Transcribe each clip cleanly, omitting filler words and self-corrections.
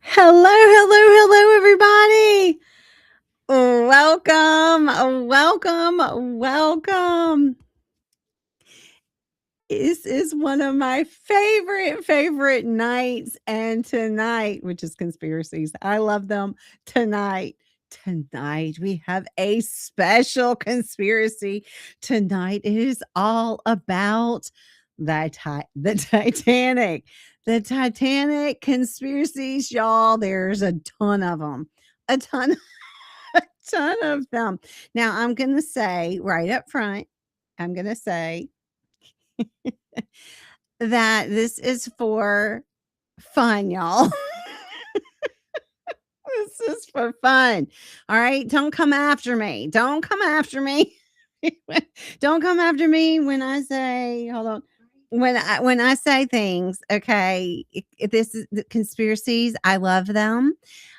Hello, hello, hello, everybody. Welcome. This is one of my favorite nights. And tonight, which is conspiracies, I love them. Tonight, we have a special conspiracy. Tonight, it is all about the Titanic. The Titanic conspiracies, y'all. There's a ton of them. A ton, a ton of them. Now, I'm going to say right up front, I'm going to say that this is for fun, y'all. This is for fun. All right. Don't come after me. Don't come after me. Don't come after me when I say, hold on. When I say things, okay, this is the conspiracies. I love them.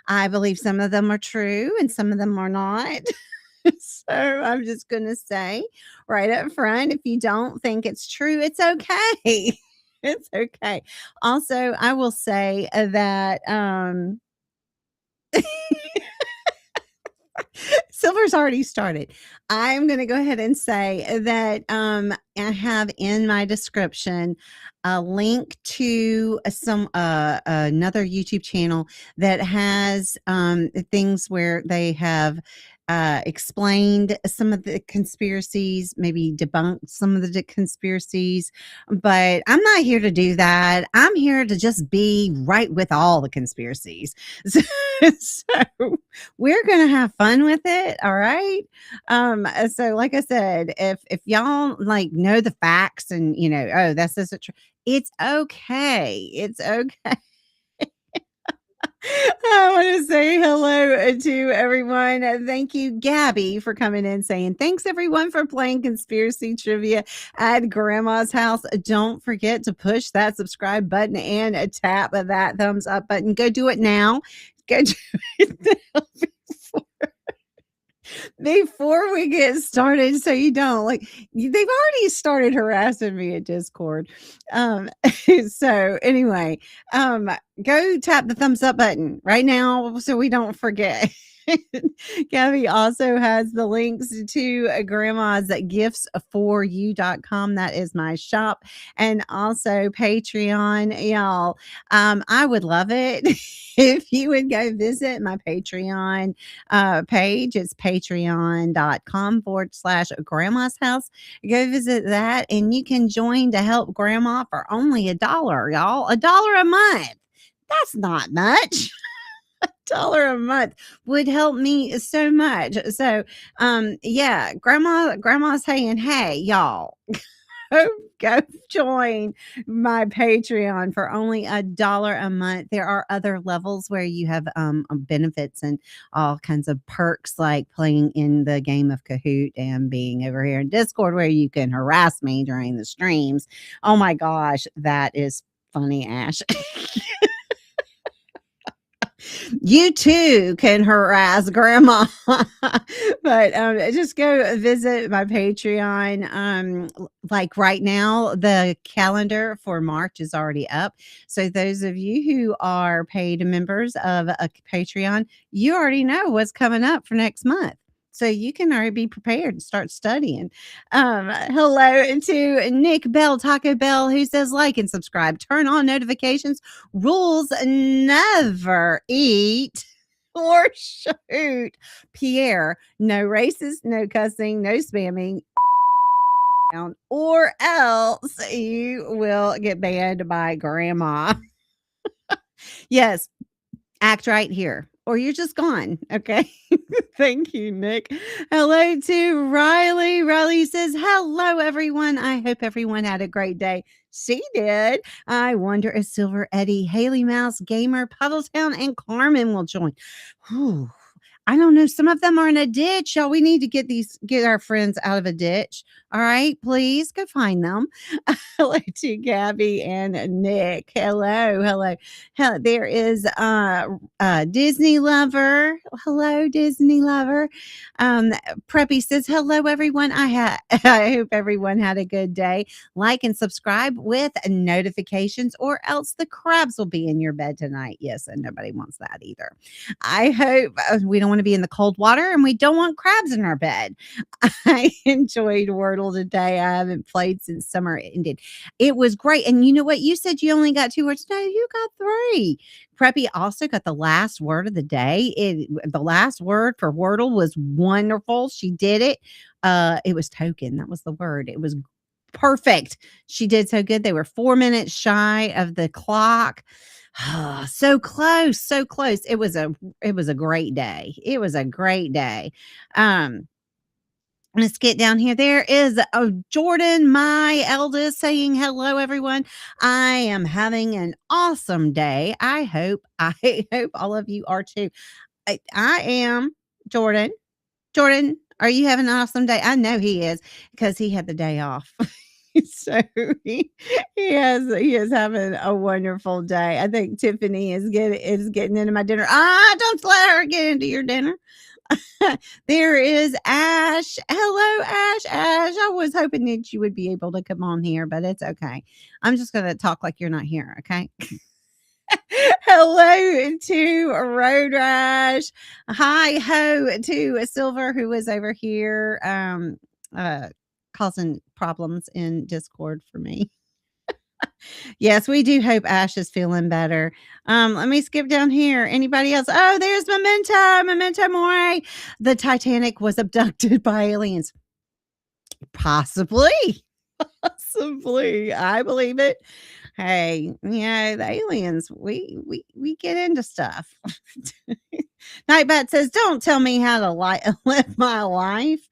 I believe some of them are true and some of them are not. So I'm just gonna say right up front, if you don't think it's true, it's okay. It's okay. Also, I will say that Silver's already started. I'm gonna go ahead and say that, I have in my description a link to another YouTube channel that has, things where they have, explained some of the conspiracies, maybe debunked some of the conspiracies, but I'm not here to do that. I'm here to just be right with all the conspiracies. So we're gonna have fun with it, all right? So like I said, if y'all like know the facts and oh, that's just a it's okay. It's okay. I want to say hello to everyone. Thank you, Gabby, for coming in saying thanks everyone for playing conspiracy trivia at Grandma's house. Don't forget to push that subscribe button and tap that thumbs up button. Go do it now. Go do it now before we get started, so you don't they've already started harassing me at Discord. um so anyway, um go tap the thumbs up button right now so we don't forget. Gabby also has the links to grandma's gifts for you.com. That is my shop, and also Patreon, y'all. I would love it if you would go visit my Patreon page. It's patreon.com/grandma's house. Go visit that and you can join to help grandma for only $1, y'all. $1 a month. That's not much. $1 a month would help me so much. So yeah, grandma's saying, hey, y'all, go join my Patreon for only $1 a month. There are other levels where you have benefits and all kinds of perks, like playing in the game of Kahoot and being over here in Discord where you can harass me during the streams. Oh my gosh, that is funny, Ash. You too can harass grandma. But just go visit my Patreon. Like right now, the calendar for March is already up. So those of you who are paid members of a Patreon, you already know what's coming up for next month. So you can already be prepared and start studying. Hello to Nick Bell, Taco Bell, who says like and subscribe, turn on notifications. Rules never eat or shoot. Pierre, no racist, no cussing, no spamming, or else you will get banned by grandma. Yes, act right here or you're just gone. Okay. Thank you, Nick. Hello to Riley. Riley says, hello, everyone. I hope everyone had a great day. She did. I wonder if Silver Eddie, Haley Mouse, Gamer, Puddletown, and Carmen will join. Whew. I don't know. Some of them are in a ditch. Y'all, we need to get our friends out of a ditch. All right, please go find them. Hello to Gabby and Nick. Hello, hello. There is Disney lover. Hello, Disney lover. Preppy says hello, everyone. I hope everyone had a good day. Like and subscribe with notifications, or else the crabs will be in your bed tonight. Yes, and nobody wants that either. I hope we don't want to be in the cold water, and we don't want crabs in our bed. I enjoyed Wordle today. I haven't played since summer ended. It was great. And you know what? You said you only got 2 words. No, you got 3. Preppy also got the last word of the day. The last word for Wordle was wonderful. She did it. It was token. That was the word. It was perfect. She did so good. They were 4 minutes shy of the clock. So close, so close. It was a great day. It was a great day. Let's get down here. There is Jordan, my eldest, saying hello, everyone. I am having an awesome day. I hope all of you are too. I am. Jordan. Jordan, are you having an awesome day? I know he is, because he had the day off. So he is having a wonderful day. I think Tiffany is getting into my dinner. Don't let her get into your dinner. There is Ash. Hello, Ash. Ash, I was hoping that you would be able to come on here, but it's okay. I'm just going to talk like you're not here, okay? Hello to Road Rash. Hi ho to Silver, who is over here causing problems in Discord for me. Yes, we do hope Ash is feeling better. Let me skip down here. Anybody else? Oh, there's Memento Mori. The Titanic was abducted by aliens. Possibly. I believe it. Hey, the aliens, we get into stuff. Nightbat says, "Don't tell me how to live my life.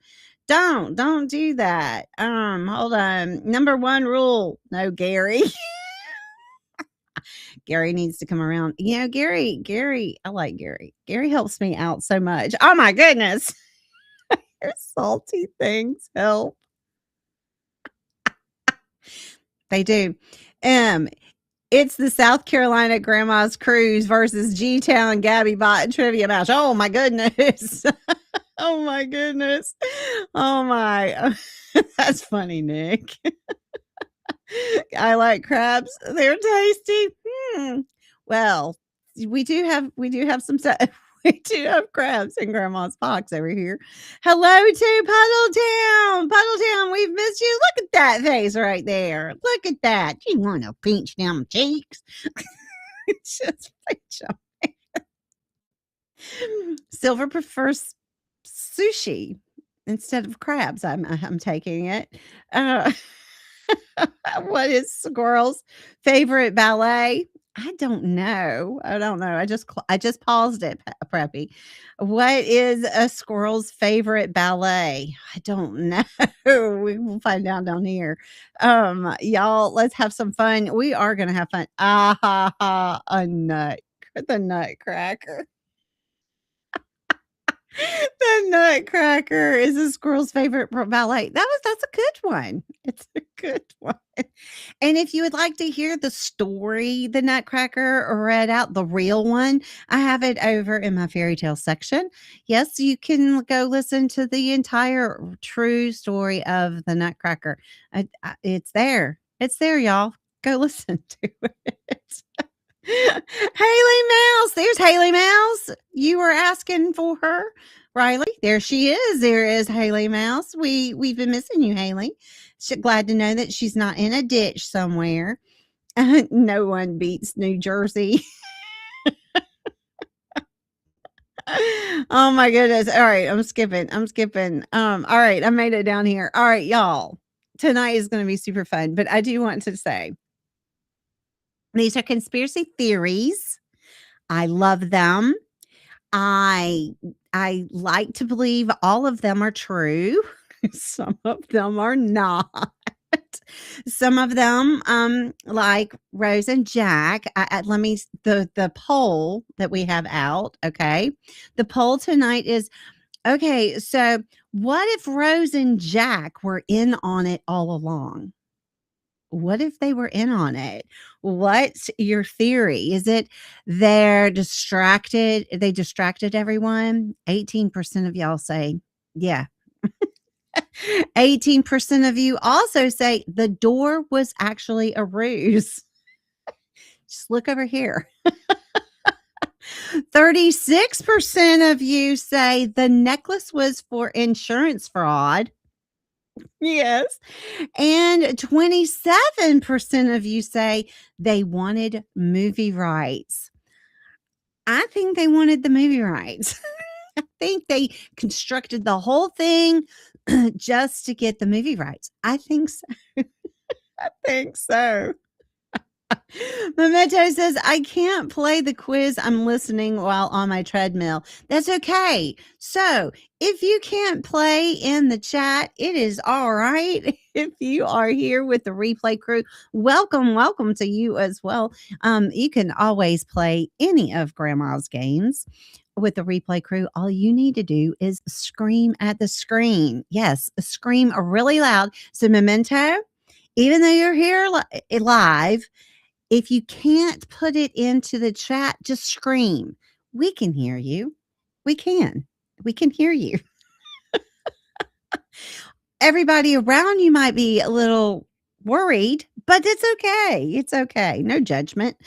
Don't do that. Hold on. Number 1 rule, no Gary." Gary needs to come around. Gary, I like Gary. Gary helps me out so much. Oh my goodness. Your salty things help. They do. It's the South Carolina Grandma's Cruise versus G-Town Gabby Bot trivia match. Oh my goodness. Oh my goodness. Oh my. That's funny, Nick. I like crabs. They're tasty. Well, we do have some stuff. We do have crabs in Grandma's box over here. Hello to Puddletown, we've missed you. Look at that face right there. Look at that. You want to pinch them cheeks? Just pinch them. Silver prefers sushi instead of crabs. I'm taking it. What is Squirrel's favorite ballet? I don't know. I just paused it, Preppy. What is a squirrel's favorite ballet? I don't know. We will find out down here. Y'all, let's have some fun. We are gonna have fun. The Nutcracker. The Nutcracker is a squirrel's favorite ballet. That's a good one. It's a good one. And if you would like to hear the story, the Nutcracker read out, the real one, I have it over in my fairy tale section. Yes, you can go listen to the entire true story of the Nutcracker. It's there. It's there, y'all. Go listen to it. Haley Mouse. There's Haley Mouse. You were asking for her, Riley. There she is. There is Haley Mouse. We've been missing you, Haley. Glad to know that she's not in a ditch somewhere. No one beats New Jersey. Oh my goodness. All right, I'm skipping. All right, I made it down here. All right, y'all. Tonight is going to be super fun, but I do want to say these are conspiracy theories. I love them. I like to believe all of them are true. Some of them are not. Some of them, like Rose and Jack. Let me the poll that we have out. Okay, the poll tonight is okay. So, what if Rose and Jack were in on it all along? What if they were in on it? What's your theory? Is it they're distracted? They distracted everyone. 18% of y'all say, yeah. 18% of you also say the door was actually a ruse. Just look over here. 36% of you say the necklace was for insurance fraud. Yes. And 27% of you say they wanted movie rights. I think they wanted the movie rights. I think they constructed the whole thing just to get the movie rights. I think so. I think so. Memento says, I can't play the quiz. I'm listening while on my treadmill. That's okay. So if you can't play in the chat, it is all right. If you are here with the replay crew, welcome to you as well. You can always play any of Grandma's games with the replay crew. All you need to do is scream at the screen. Yes, scream really loud. So Memento, even though you're here live, if you can't put it into the chat, just scream. We can hear you. We can. We can hear you. Everybody around you might be a little worried, but it's okay. It's okay. No judgment.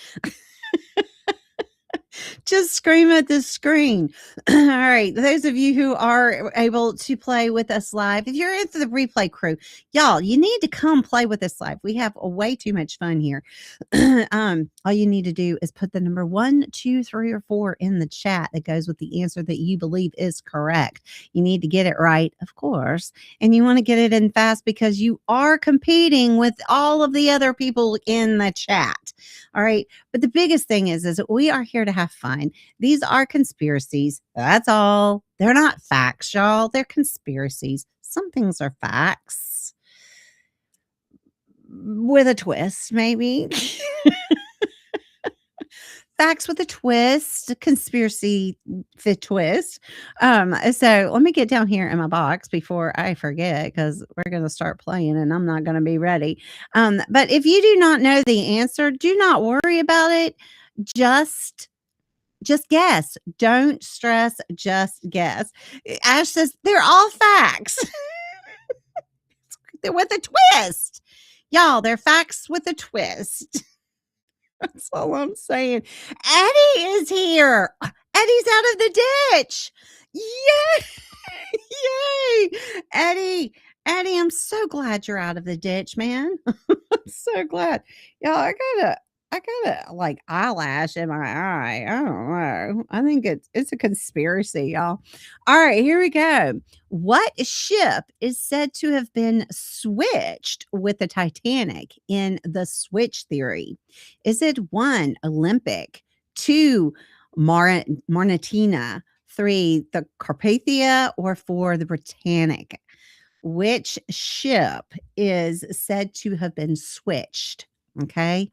Just scream at the screen. All right. Those of you who are able to play with us live, if you're into the replay crew, y'all, you need to come play with us live. We have way too much fun here. All you need to do is put the number 1, 2, 3, or 4 in the chat that goes with the answer that you believe is correct. You need to get it right, of course. And you want to get it in fast because you are competing with all of the other people in the chat. All right. But the biggest thing is that we are here to have fun. These are conspiracies. That's all. They're not facts, y'all. They're conspiracies. Some things are facts with a twist, maybe. Facts with a twist, conspiracy fit twist. So let me get down here in my box before I forget because we're going to start playing and I'm not going to be ready. But if you do not know the answer, do not worry about it. Just guess. Don't stress. Just guess. Ash says they're all facts. They're with a twist. Y'all, they're facts with a twist. That's all I'm saying. Eddie is here. Eddie's out of the ditch. Yay! Yay! Eddie, I'm so glad you're out of the ditch, man. I'm so glad. Y'all, I got a like eyelash in my eye. I don't know. I think it's a conspiracy, y'all. All right, here we go. What ship is said to have been switched with the Titanic in the switch theory? Is it 1, Olympic, 2, Marnitina, 3, the Carpathia, or 4, the Britannic? Which ship is said to have been switched? Okay.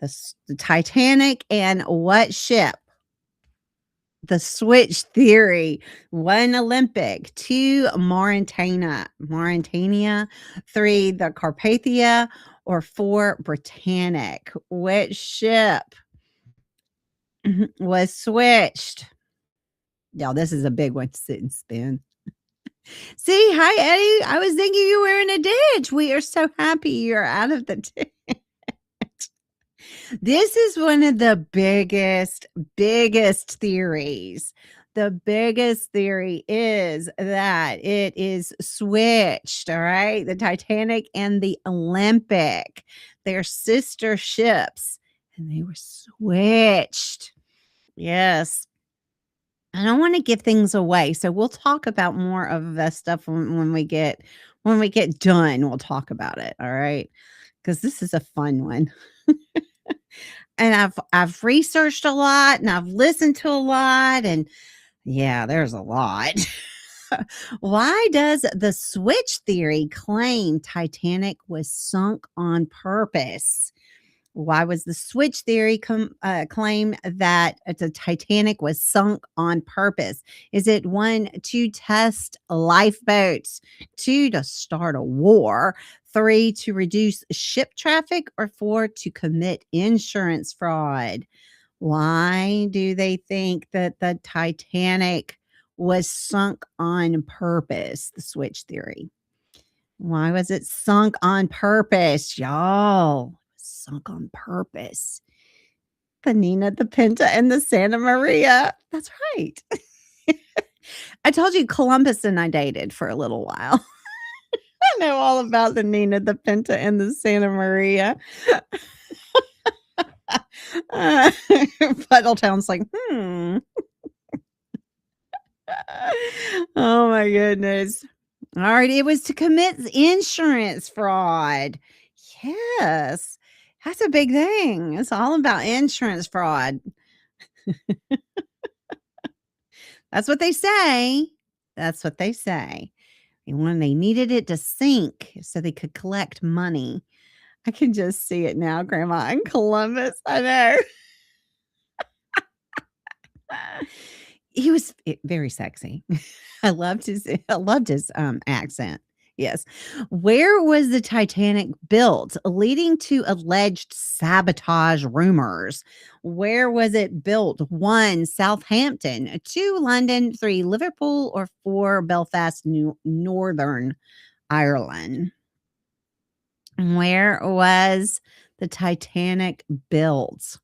The Titanic and what ship? The switch theory. 1, Olympic, 2, Mauritania, 3, the Carpathia, or 4, Britannic. Which ship was switched? Y'all, this is a big one. Sit and spin. See, hi, Eddie. I was thinking you were in a ditch. We are so happy you're out of the ditch. This is one of the biggest theories. The biggest theory is that it is switched, all right? The Titanic and the Olympic. They're sister ships, and they were switched. Yes. I don't want to give things away, so we'll talk about more of that stuff when we get done. We'll talk about it, all right? Because this is a fun one. And I've researched a lot and I've listened to a lot and yeah, there's a lot. Why does the switch theory claim Titanic was sunk on purpose? Why was the switch theory claim that the Titanic was sunk on purpose? Is it one, to test lifeboats, two, to start a war, three, to reduce ship traffic, or four, to commit insurance fraud? Why do they think that the Titanic was sunk on purpose? The switch theory. Why was it sunk on purpose, y'all? Sunk on purpose. The Nina, the Pinta, and the Santa Maria. That's right. I told you Columbus and I dated for a little while. I know all about the Nina, the Pinta, and the Santa Maria. Puddletown's like, Oh my goodness. All right, it was to commit insurance fraud. Yes. That's a big thing. It's all about insurance fraud. That's what they say. That's what they say. And when they needed it to sink so they could collect money. I can just see it now, Grandma, in Columbus. I know. He was very sexy. I loved his accent. Yes. Where was the Titanic built, leading to alleged sabotage rumors? Where was it built? 1, Southampton, 2, London, 3, Liverpool, or 4, Belfast, Northern Ireland? Where was the Titanic built?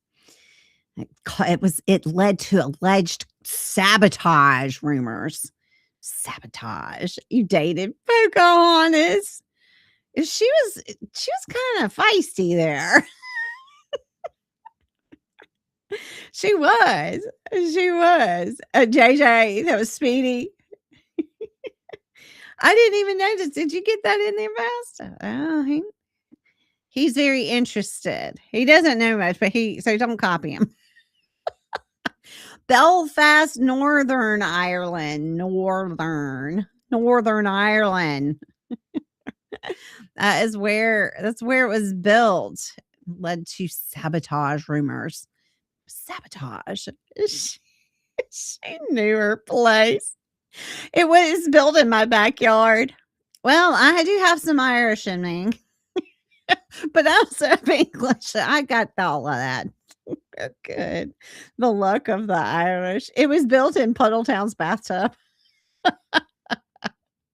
It led to alleged sabotage rumors. Sabotage. You dated Pocahontas. She was kind of feisty there. She was. She was. JJ, that was Speedy. I didn't even notice. Did you get that in there, Master? Oh, he's very interested. He doesn't know much, but so don't copy him. Belfast, Northern Ireland. Northern Ireland. That's where it was built. Led to sabotage rumors. Sabotage. She knew her place. It was built in my backyard. Well, I do have some Irish in me, but I also have English. I got all of that. Good. The luck of the Irish. It was built in Puddletown's bathtub.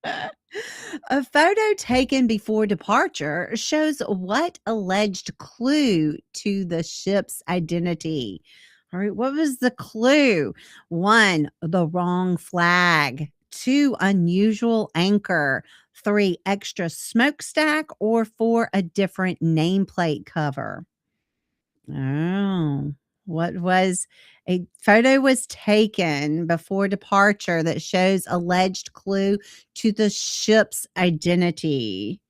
A photo taken before departure shows what alleged clue to the ship's identity? All right, what was the clue? 1, the wrong flag. 2, unusual anchor. 3, extra smokestack. Or 4, a different nameplate cover. Oh, what was a photo was taken before departure that shows alleged clue to the ship's identity.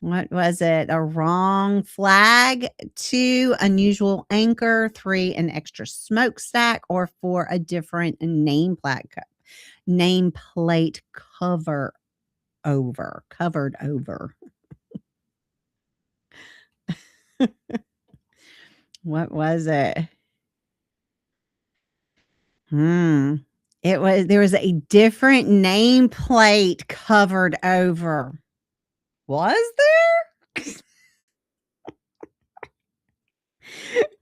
What was it? A wrong flag, 2, unusual anchor, 3, an extra smokestack, or 4, a different nameplate covered over. What was it? There was a different nameplate covered over. Was there?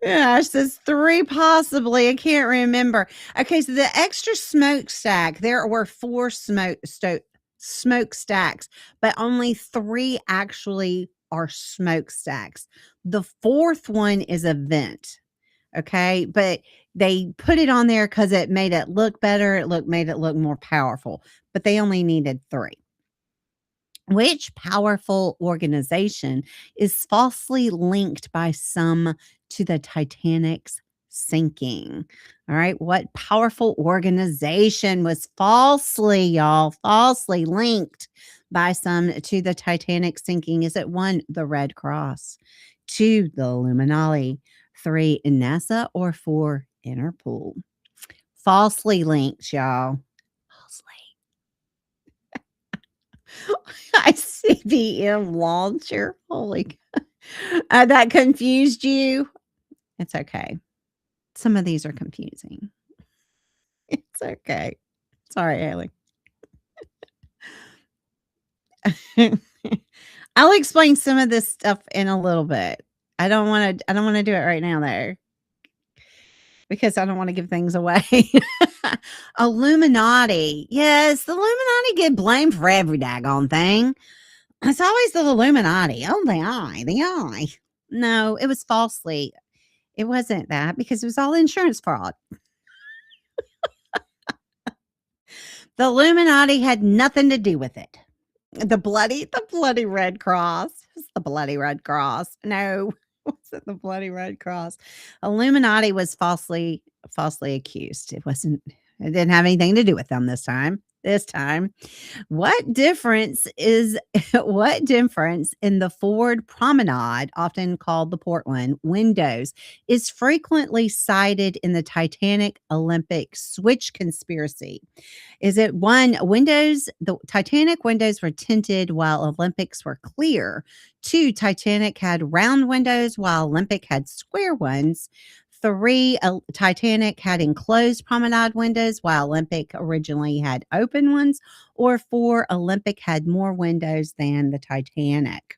Gosh, there's 3 possibly. I can't remember. Okay, so the extra smokestack, there were 4 smokestacks, but only 3 actually are smokestacks. The 4th one is a vent. Okay, but they put it on there because it made it look better. Made it look more powerful, but they only needed 3. Which powerful organization is falsely linked by some to the Titanic's sinking? All right, what powerful organization was falsely linked by some to the Titanic sinking? Is it 1, the Red Cross, 2, the Illuminati, 3, NASA, or 4, Interpol? Falsely linked, y'all. Falsely. ICBM launcher. Holy, that confused you. It's okay. Some of these are confusing. It's okay. Sorry, Haley. I'll explain some of this stuff in a little bit. I don't wanna do it right now though, because I don't wanna give things away. Illuminati. Yes, the Illuminati get blamed for every daggone thing. It's always the Illuminati. Oh, the eye. No, it was falsely. It wasn't that because it was all insurance fraud. The Illuminati had nothing to do with it. The bloody Red Cross. It's the bloody Red Cross. No, was it the bloody Red Cross? Illuminati was falsely accused. It didn't have anything to do with them this time. This time. What difference is what difference in the forward promenade, often called the Portland windows, is frequently cited in the Titanic Olympic switch conspiracy? Is it one, windows, the Titanic windows were tinted while Olympics were clear? Two, Titanic had round windows while Olympic had square ones. Three, Titanic had enclosed promenade windows while Olympic originally had open ones. Or four, Olympic had more windows than the Titanic.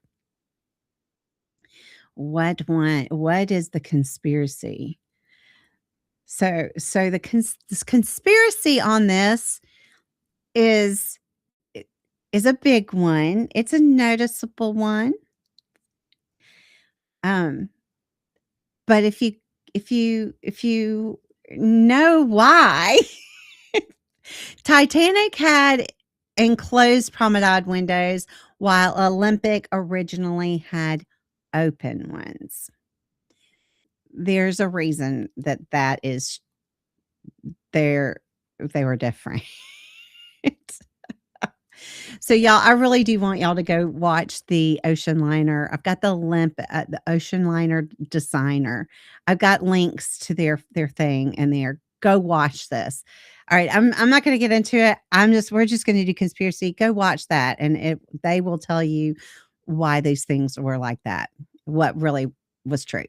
What one? What is the conspiracy? So this conspiracy on this is is a big one. It's a noticeable one. Um, but if you know why, Titanic had enclosed promenade windows while Olympic originally had open ones. There's a reason that is there they were different. So, y'all, I really do want y'all to go watch the Ocean Liner. I've got the link at the Ocean Liner designer. I've got links to their thing in there. Go watch this. All right, I'm not going to get into it. We're just going to do conspiracy. Go watch that, and they will tell you why these things were like that. What really was true.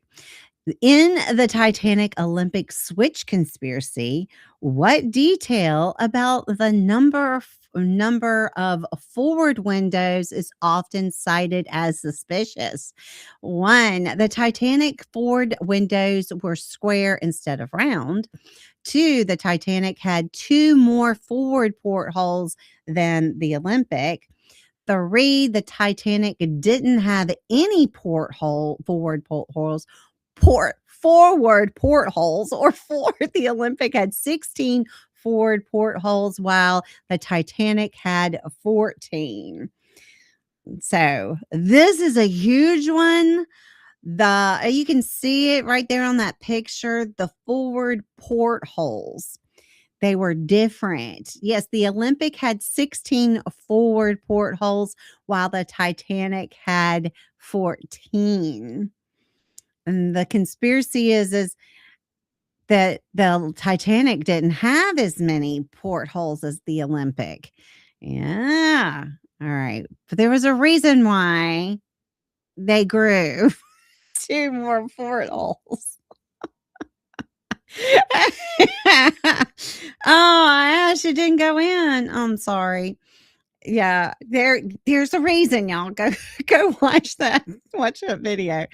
In the Titanic Olympic switch conspiracy, what detail about the number of forward windows is often cited as suspicious? One, the Titanic forward windows were square instead of round. Two, the Titanic had two more forward portholes than the Olympic. Three, the Titanic didn't have any forward portholes. Forward portholes. Or four, the Olympic had 16 forward portholes while the Titanic had 14. So this is a huge one. You can see it right there on that picture, the forward portholes. They were different. Yes, the Olympic had 16 forward portholes while the Titanic had 14. And the conspiracy is that the Titanic didn't have as many portholes as the Olympic. Yeah. All right. But there was a reason why they grew two more portholes. Oh, Ash, it didn't go in. I'm sorry. Yeah, there's a reason, y'all. Go watch that video.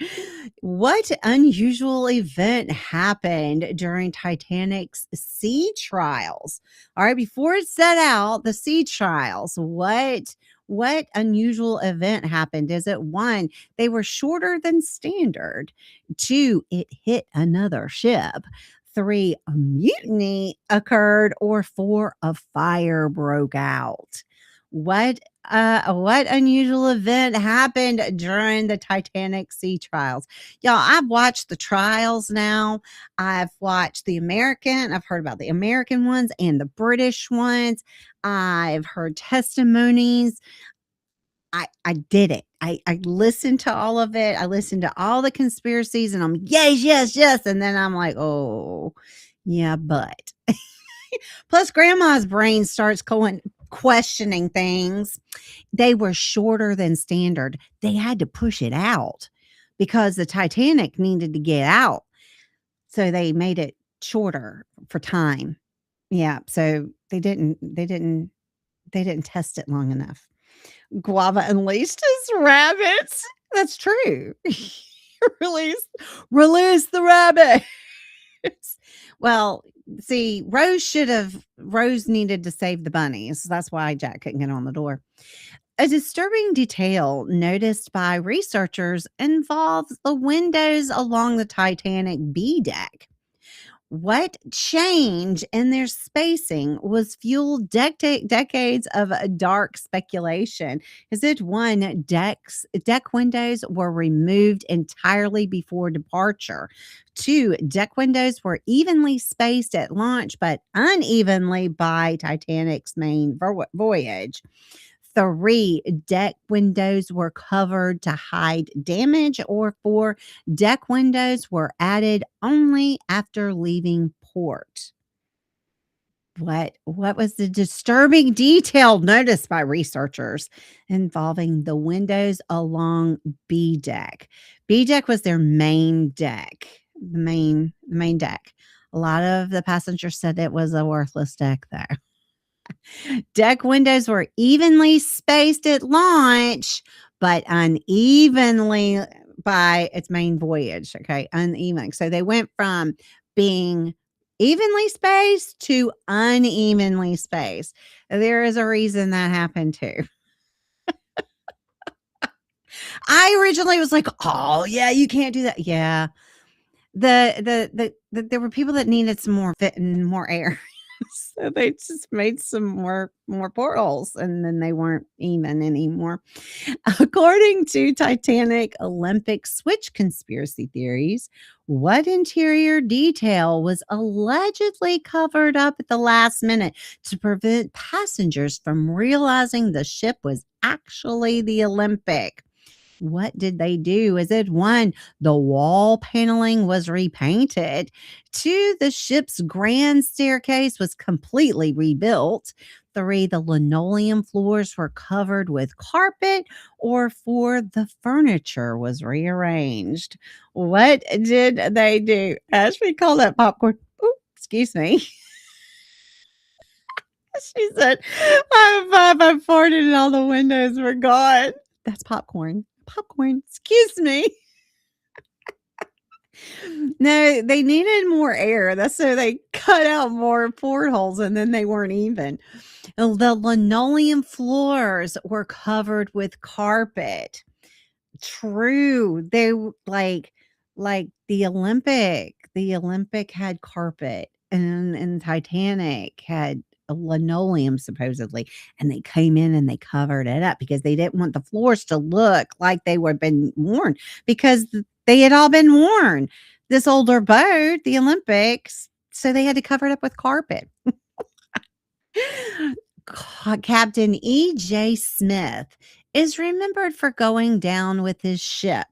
What unusual event happened during Titanic's sea trials? All right, before it set out, the sea trials, what unusual event happened? Is it one, they were shorter than standard? Two, it hit another ship. Three, a mutiny occurred. Or four, a fire broke out. What unusual event happened during the Titanic sea trials? Y'all, I've watched the trials now. I've watched I've heard about the American ones and the British ones. I've heard testimonies. I did it. I listened to all of it. I listened to all the conspiracies and I'm yes. And then I'm like, oh, yeah, but plus grandma's brain starts going questioning things. They were shorter than standard. They had to push it out because the Titanic needed to get out. So they made it shorter for time. Yeah, so they didn't test it long enough. Guava unleashed his rabbits. That's true. release release the rabbit. Well, see, Rose needed to save the bunnies. That's why Jack couldn't get on the door. A disturbing detail noticed by researchers involves the windows along the Titanic B deck. What changed in their spacing was fueled decades of dark speculation. Is it one, deck windows were removed entirely before departure? Two, deck windows were evenly spaced at launch, but unevenly by Titanic's main voyage. Three, deck windows were covered to hide damage, or four, deck windows were added only after leaving port. What was the disturbing detail noticed by researchers involving the windows along B deck? B deck was their main deck, the main deck. A lot of the passengers said it was a worthless deck, though. Deck windows were evenly spaced at launch, but unevenly by its main voyage. Okay, uneven. So they went from being evenly spaced to unevenly spaced. There is a reason that happened too. I originally was like, "Oh yeah, you can't do that." Yeah, there were people that needed some more fit and more air. So they just made some more portholes, and then they weren't even anymore. According to Titanic Olympic switch conspiracy theories, what interior detail was allegedly covered up at the last minute to prevent passengers from realizing the ship was actually the Olympic? What did they do? Is it one, the wall paneling was repainted? Two, the ship's grand staircase was completely rebuilt. Three, the linoleum floors were covered with carpet. Or four, the furniture was rearranged. What did they do? Ashby called that popcorn. Ooh, excuse me. She said, I farted and all the windows were gone. That's popcorn. Popcorn. Excuse me. No, they needed more air. That's so they cut out more portholes, and then they weren't even. The linoleum floors were covered with carpet. True. Like the Olympic. The Olympic had carpet, and Titanic had a linoleum supposedly, and they came in and they covered it up because they didn't want the floors to look like they were been worn, because they had all been worn. This older boat, the Olympics, so they had to cover it up with carpet. Captain E.J. Smith is remembered for going down with his ship.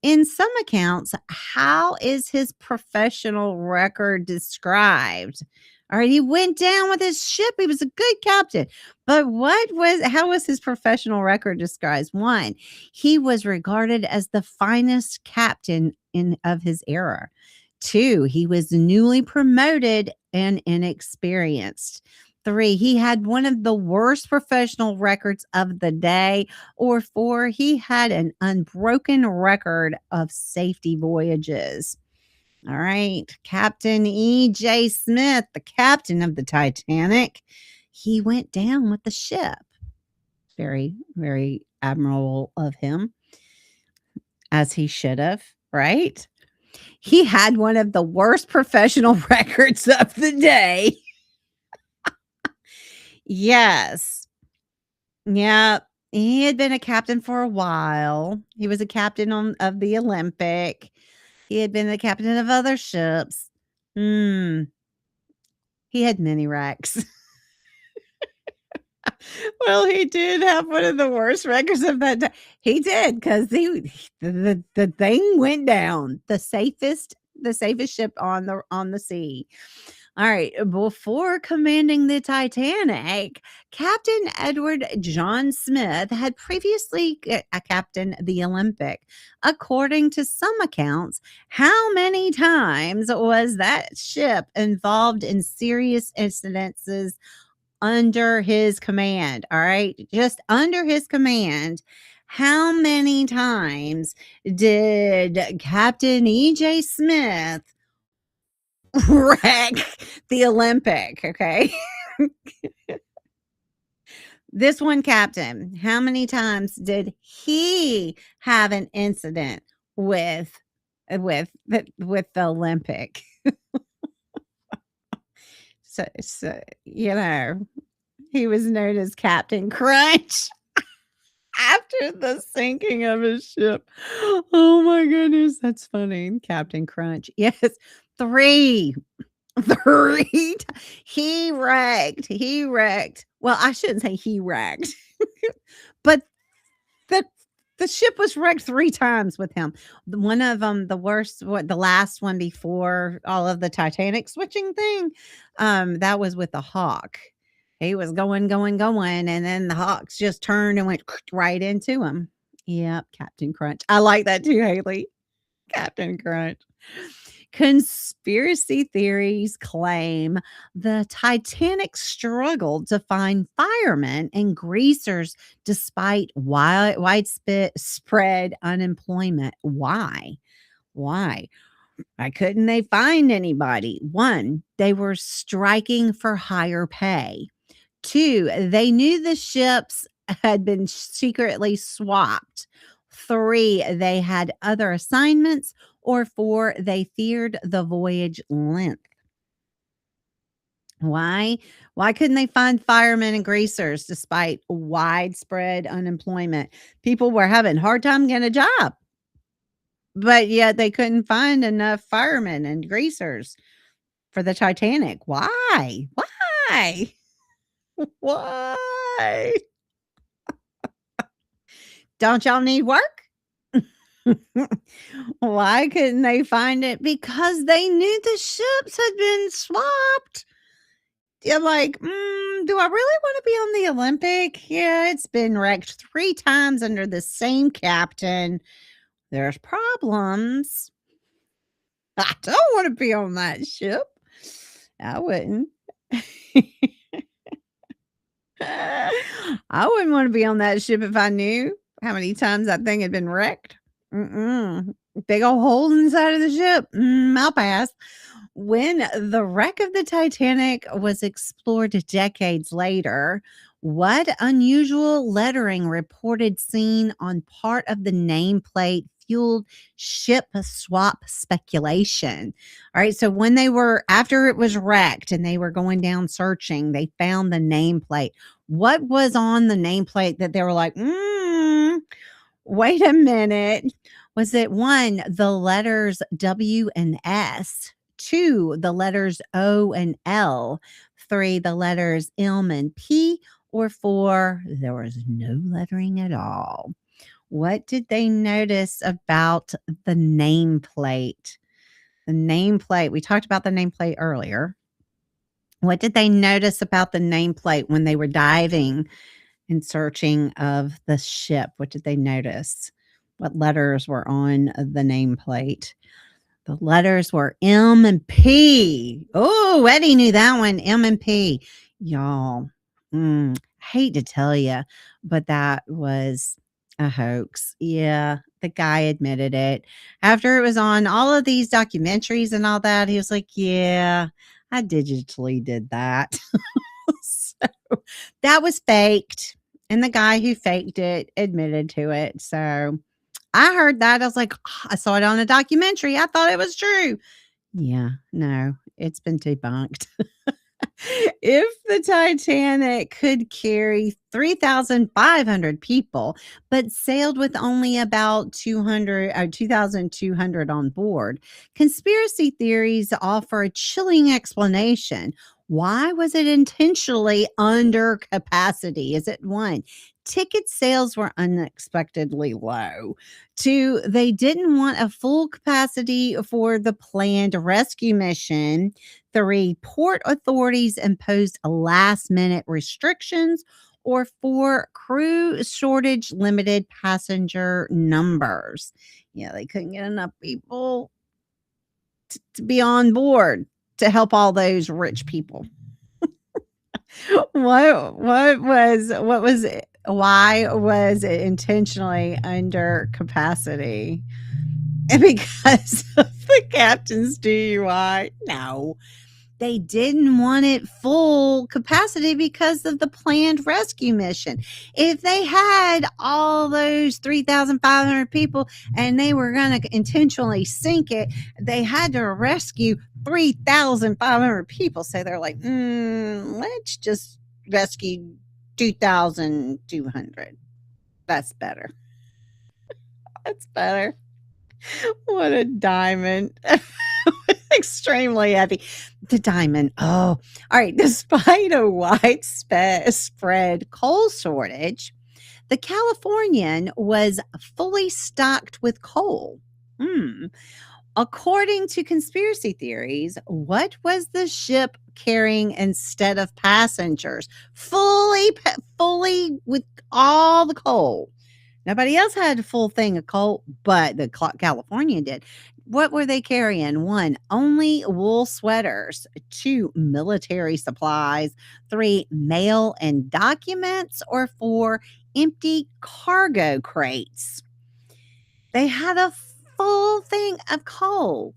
In some accounts, how is his professional record described? All right, he went down with his ship. He was a good captain. But how was his professional record described? One, he was regarded as the finest captain of his era. Two, he was newly promoted and inexperienced. Three, he had one of the worst professional records of the day. Or four, he had an unbroken record of safety voyages. All right, Captain E.J. Smith, the captain of the Titanic, he went down with the ship. Very, very admirable of him, as he should have, right? He had one of the worst professional records of the day. Yes. Yeah. He had been a captain for a while. He was a captain of the Olympic. He had been the captain of other ships. He had many wrecks. Well, he did have one of the worst records of that time. He did, because the thing went down. The safest ship on the sea. All right. Before commanding the Titanic, Captain Edward John Smith had previously captained the Olympic. According to some accounts, how many times was that ship involved in serious incidences under his command? All right. Just under his command. How many times did Captain E.J. Smith wreck the Olympic? Okay. This one captain, how many times did he have an incident with the Olympic? So he was known as Captain Crunch after the sinking of his ship. Oh my goodness, that's funny. Captain Crunch. Yes, 3. 3 ti he wrecked. Well, I shouldn't say he wrecked, but the the ship was wrecked 3 times with him. One of them, the worst what the last one before all of the Titanic switching thing, that was with the Hawk. He was going, going, going, and then the Hawks just turned and went right into him. Yep, Captain Crunch. I like that too, Haley. Captain Crunch. Conspiracy theories claim the Titanic struggled to find firemen and greasers despite widespread unemployment. Why? Why? Why couldn't they find anybody? One, they were striking for higher pay. Two, they knew the ships had been secretly swapped. Three, they had other assignments. Or four, they feared the voyage length. Why? Why couldn't they find firemen and greasers despite widespread unemployment? People were having a hard time getting a job, but yet they couldn't find enough firemen and greasers for the Titanic. Why? Why? Why? Don't y'all need work? Why couldn't they find it? Because they knew the ships had been swapped. You're like, do I really want to be on the Olympic? Yeah, it's been wrecked 3 times under the same captain. There's problems. I don't want to be on that ship. I wouldn't. I wouldn't want to be on that ship if I knew how many times that thing had been wrecked. Big old hole inside of the ship. I'll pass. When the wreck of the Titanic was explored decades later, what unusual lettering reported seen on part of the nameplate fueled ship swap speculation? All right, so when they were after it was wrecked and they were going down searching, they found the nameplate. What was on the nameplate that they were like, wait a minute. Was it one, the letters W and S? Two, the letters O and L? Three, the letters M and P? Or four, there was no lettering at all? What did they notice about the nameplate? The nameplate, we talked about the nameplate earlier. What did they notice about the nameplate when they were diving and searching of the ship? What did they notice? What letters were on the nameplate? The letters were M and P. Oh, Eddie knew that one. M and P. Y'all, hate to tell you, but that was a hoax. Yeah, the guy admitted it. After it was on all of these documentaries and all that, he was like, yeah, I digitally did that. So that was faked. And the guy who faked it admitted to it. So I heard that. I was like, I saw it on a documentary. I thought it was true. Yeah, no, it's been debunked. If the Titanic could carry 3,500 people, but sailed with only about 2,200 on board, conspiracy theories offer a chilling explanation. Why was it intentionally under capacity? Is it one, ticket sales were unexpectedly low? Two, they didn't want a full capacity for the planned rescue mission. Three, port authorities imposed last minute restrictions. Or four, crew shortage limited passenger numbers. Yeah, they couldn't get enough people to be on board to help all those rich people. What was it? Why was it intentionally under capacity? Because of the captain's DUI? No. They didn't want it full capacity because of the planned rescue mission. If they had all those 3,500 people and they were going to intentionally sink it, they had to rescue 3,500 people. So they're like, let's just rescue 2,200. That's better. That's better. What a diamond. Extremely heavy. The diamond. Oh, all right. Despite a widespread coal shortage, the Californian was fully stocked with coal. According to conspiracy theories, what was the ship carrying instead of passengers? Fully with all the coal. Nobody else had a full thing of coal, but the California did. What were they carrying? One, only wool sweaters. Two, military supplies. Three, mail and documents. Or four, empty cargo crates. They had a full thing of coal.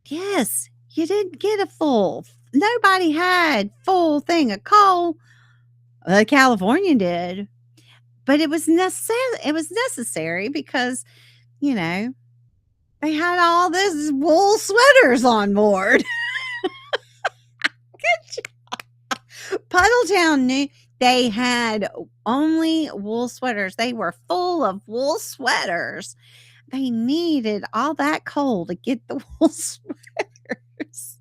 Yes, you didn't get a full. Nobody had full thing of coal. The California did. But it was necessary because, you know, they had all this wool sweaters on board. Good job. Puddletown knew they had only wool sweaters. They were full of wool sweaters. They needed all that coal to get the wool sweaters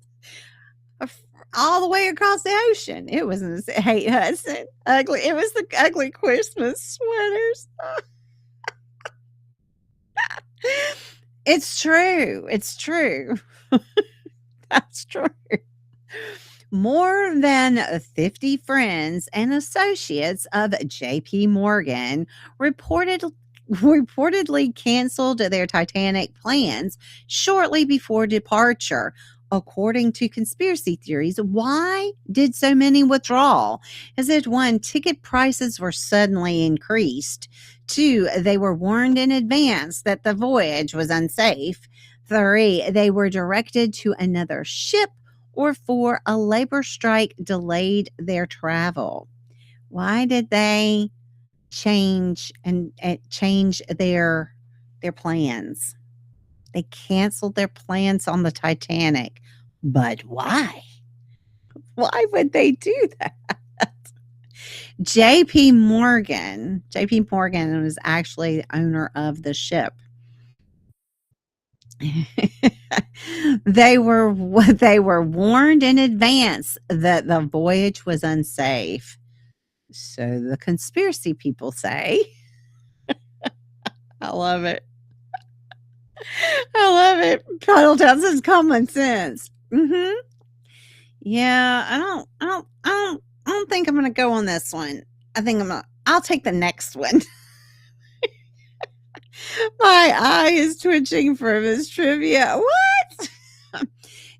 all the way across the ocean. It wasn't, hey, Hudson, ugly. It was the ugly Christmas sweaters. It's true. It's true. That's true. More than 50 friends and associates of JP Morgan reportedly canceled their Titanic plans shortly before departure. According to conspiracy theories, why did so many withdraw? Is it one, ticket prices were suddenly increased? Two, they were warned in advance that the voyage was unsafe. Three, they were directed to another ship. Or four, a labor strike delayed their travel. Why did they change their plans? They canceled their plans on the Titanic. But why? Why would they do that? JP Morgan was actually the owner of the ship. They were warned in advance that the voyage was unsafe. So the conspiracy people say. I love it. I love it. Puddletown says common sense. Yeah, I don't think I'm gonna go on this one. I'll take the next one. My eye is twitching for this trivia. What?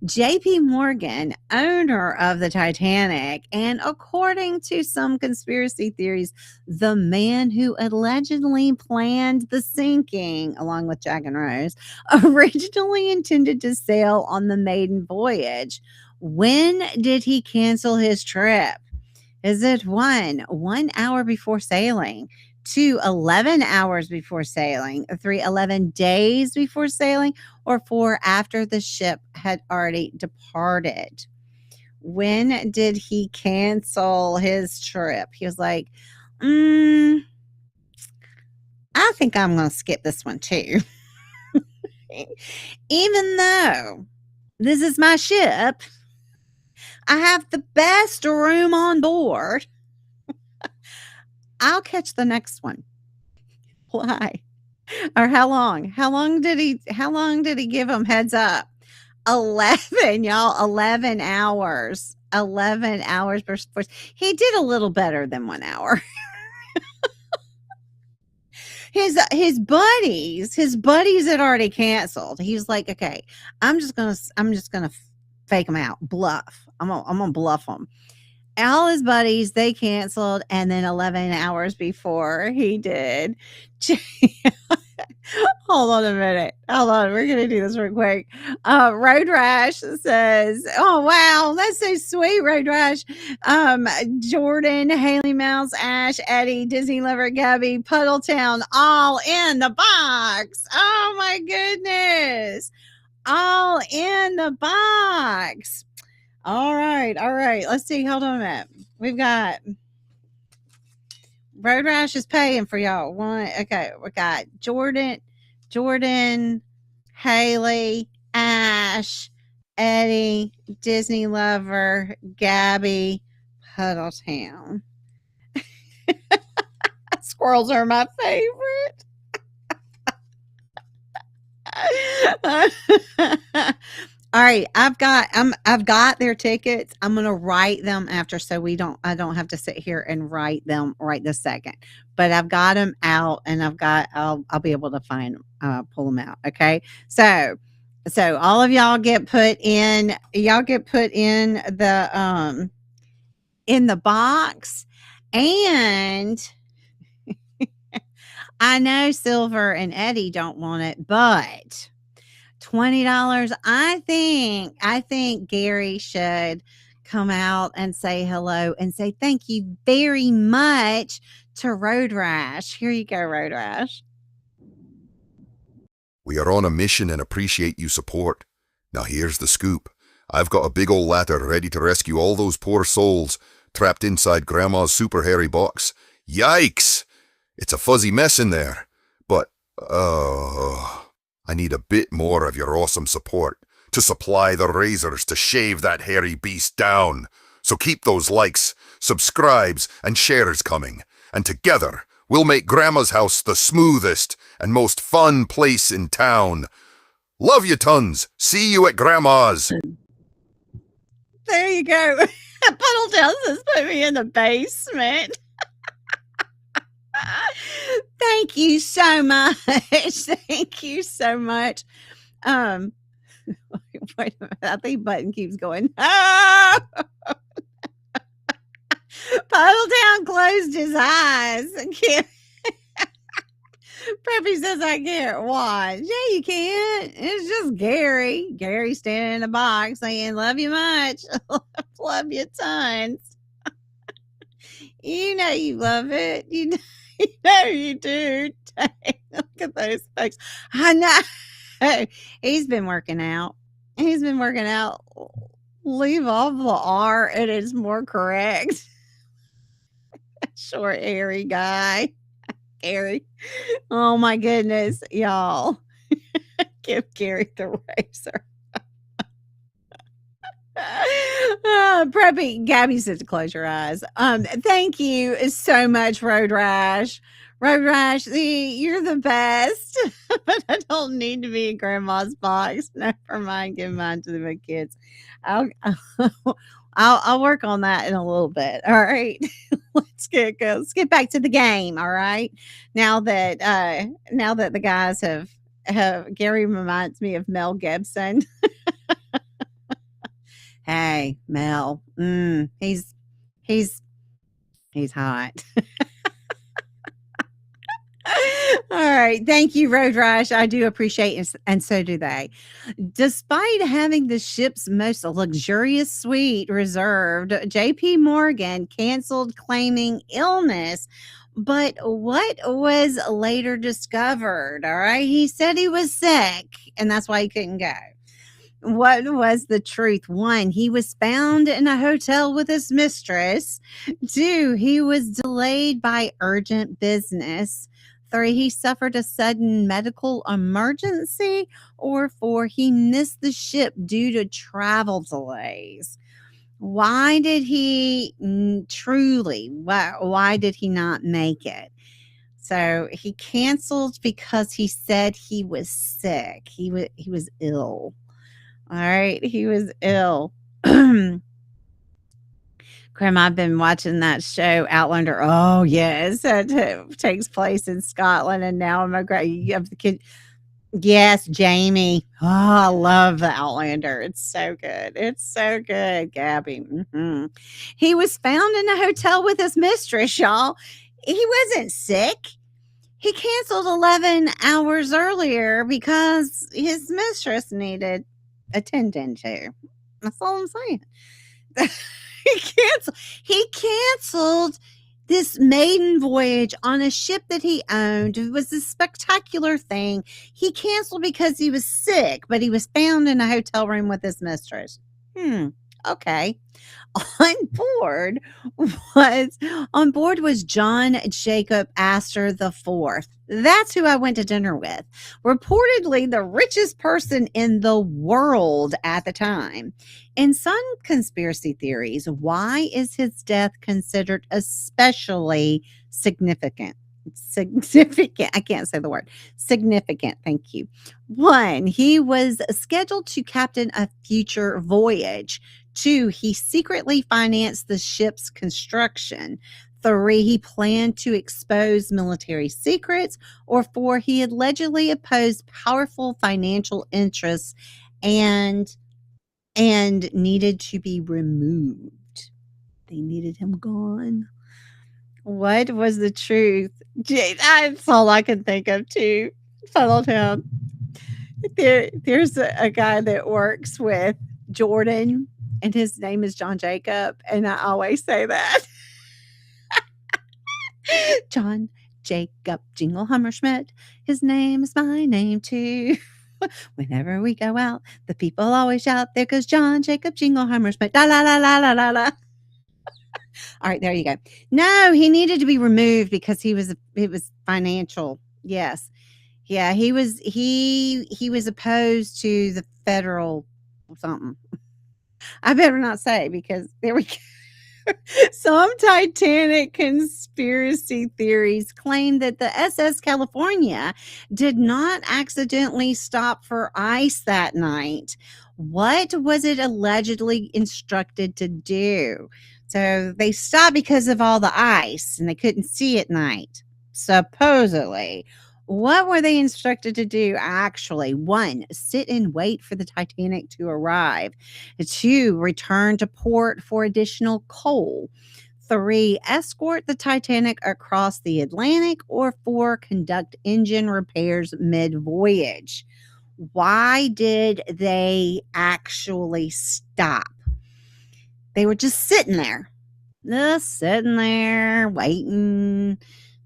JP Morgan, owner of the Titanic, and according to some conspiracy theories, the man who allegedly planned the sinking, along with Jack and Rose, originally intended to sail on the maiden voyage. When did he cancel his trip? Is it one hour before sailing? Two, 11 hours before sailing. Three, 11 days before sailing. Or four, after the ship had already departed. When did he cancel his trip? He was like, I think I'm going to skip this one too. Even though this is my ship, I have the best room on board. I'll catch the next one. Why? Or how long? How long did he give them heads up? 11, y'all, 11 hours. 11 hours before. He did a little better than 1 hour. His buddies had already canceled. He was like, "Okay, I'm just gonna fake them out, bluff. I'm gonna bluff them." All his buddies, they canceled, and then 11 hours before he did. Hold on a minute. Hold on. We're going to do this real quick. Road Rash says, "Oh, wow. That's so sweet, Road Rash. Jordan, Haley Mouse, Ash, Eddie, Disney Lover, Gabby, Puddletown, all in the box. Oh, my goodness. All in the box. All right. All right. Let's see. Hold on a minute. We've got Road Rash is paying for y'all. Okay. We got Jordan, Haley, Ash, Eddie, Disney Lover, Gabby, Puddletown. Squirrels are my favorite. All right, I've got their tickets. I'm gonna write them after, so I don't have to sit here and write them right this second. But I've got them out, and I'll be able to pull them out. Okay, so all of y'all get put in. Y'all get put in the box, and I know Silver and Eddie don't want it, but $20. I think Gary should come out and say hello and say thank you very much to Road Rash. Here you go, Road Rash. We are on a mission and appreciate you support. Now here's the scoop. I've got a big old ladder ready to rescue all those poor souls trapped inside Grandma's super hairy box. Yikes! It's a fuzzy mess in there. But, I need a bit more of your awesome support to supply the razors to shave that hairy beast down. So keep those likes, subscribes, and shares coming. And together, we'll make Grandma's house the smoothest and most fun place in town. Love you tons. See you at Grandma's. There you go. Puddletown says put me in the basement. Thank you so much. Thank you so much. Wait a minute. I think Button keeps going. Oh! Puddletown closed his eyes. Preppy says I can't watch. Yeah, you can't. It's just Gary. Gary standing in the box saying, "Love you much. Love you tons." You know you love it. You know you do. Look at those folks. I know. He's been working out. Leave off the R. It is more correct. Short, hairy guy. Gary. Oh my goodness, y'all. Give Gary the razor. Preppy, Gabby said to close your eyes. Thank you so much, Road Rash. Road Rash, you're the best. But I don't need to be in Grandma's box. Never mind, give mine to the kids. I'll work on that in a little bit. All right. Let's get back to the game. All right. Now that the guys have Gary reminds me of Mel Gibson. Hey, Mel. He's hot. All right. Thank you, Road Rash. I do appreciate it, and so do they. Despite having the ship's most luxurious suite reserved, JP Morgan canceled claiming illness. But what was later discovered? All right. He said he was sick, and that's why he couldn't go. What was the truth? 1, he was found in a hotel with his mistress. 2, he was delayed by urgent business. 3, he suffered a sudden medical emergency. Or 4, he missed the ship due to travel delays. Why did he truly? Why did he not make it? So he canceled because he said he was sick. He was ill. All right, he was ill. Grandma, I've been watching that show, Outlander. Oh yes, it takes place in Scotland, and now I'm a great. You have the kid. Yes, Jamie. Oh, I love the Outlander. It's so good. It's so good, Gabby. He was found in a hotel with his mistress, y'all. He wasn't sick. He canceled 11 hours earlier because his mistress needed attending to. That's all I'm saying. he canceled this maiden voyage on a ship that he owned. It was a spectacular thing. He canceled because he was sick, but he was found in a hotel room with his mistress. Okay. on board was on board was John Jacob Astor the Fourth. That's who I went to dinner with. Reportedly the richest person in the world at the time. In some conspiracy theories, why is his death considered especially significant? Significant. I can't say the word. Significant. Thank you. One, he was scheduled to captain a future voyage. Two, he secretly financed the ship's construction. Three, he planned to expose military secrets. Or four, he allegedly opposed powerful financial interests and needed to be removed. They needed him gone. What was the truth? That's all I can think of too. Followed him. There's a guy that works with Jordan, and his name is John Jacob, and I always say that. John Jacob Jingleheimer-Schmidt. His name is my name too. Whenever we go out, the people always shout, "There goes John Jacob Jingleheimer-Schmidt." La la la la la la la. All right, there you go. No, he needed to be removed because it was financial. Yes. Yeah, he was opposed to the federal something. I better not say because there we go. Some Titanic conspiracy theories claim that the SS California did not accidentally stop for ice that night. What was it allegedly instructed to do? So they stopped because of all the ice and they couldn't see at night, supposedly. What were they instructed to do actually? One, sit and wait for the Titanic to arrive. Two, return to port for additional coal. Three, escort the Titanic across the Atlantic. Or four, conduct engine repairs mid voyage. Why did they actually stop? They were just sitting there, waiting.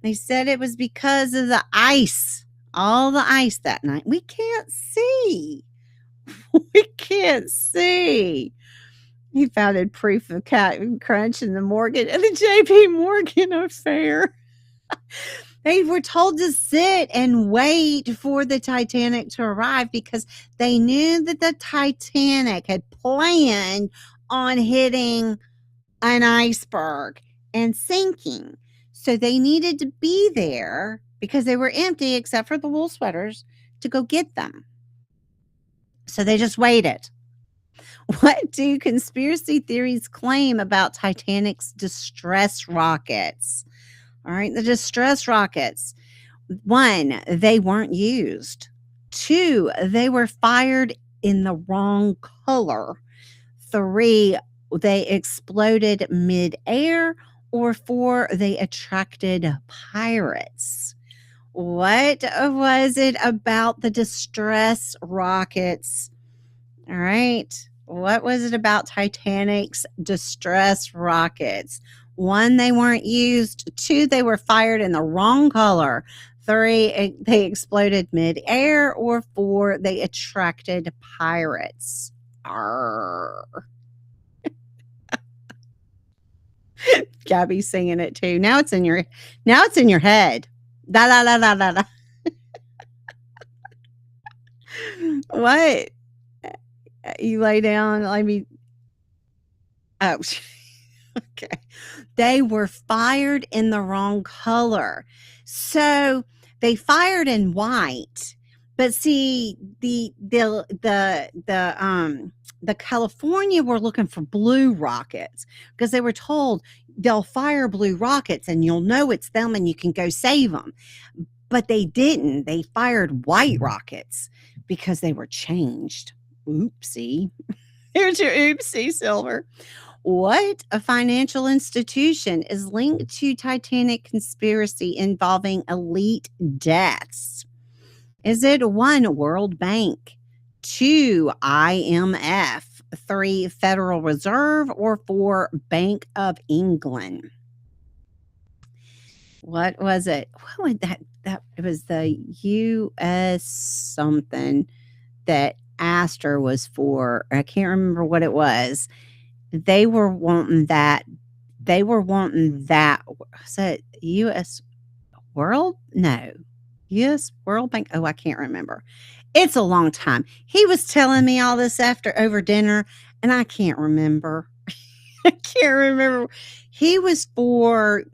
They said it was because of the ice, all the ice that night. We can't see. We can't see. He founded proof of Captain Crunch and the J.P. Morgan affair. They were told to sit and wait for the Titanic to arrive because they knew that the Titanic had planned on hitting an iceberg and sinking. So they needed to be there because they were empty except for the wool sweaters to go get them. So they just waited. What do conspiracy theories claim about Titanic's distress rockets? All right, the distress rockets. One, they weren't used. Two, they were fired in the wrong color. Three, they exploded midair. Or four, they attracted pirates. What was it about the distress rockets? All right. What was it about Titanic's distress rockets? One, they weren't used. Two, they were fired in the wrong color. Three, they exploded midair. Or four, they attracted pirates. Arr. Gabby's singing it too. Now it's in your head. Da da da da da da. What? You lay down. I mean, Oh, okay. They were fired in the wrong color. So they fired in white. But see, the California were looking for blue rockets because they were told they'll fire blue rockets and you'll know it's them and you can go save them. But they didn't. They fired white rockets because they were changed. Oopsie. Here's your oopsie, Silver. What a financial institution is linked to Titanic conspiracy involving elite deaths? Is it one, World Bank, two, IMF, three, Federal Reserve, or four, Bank of England? What was it? What would that it was the US something that Astor was for. I can't remember what it was. They were wanting that. They were wanting that. Was it US World? No. US World Bank. Oh, I can't remember. It's a long time. He was telling me all this after over dinner, and I can't remember. I can't remember. He was for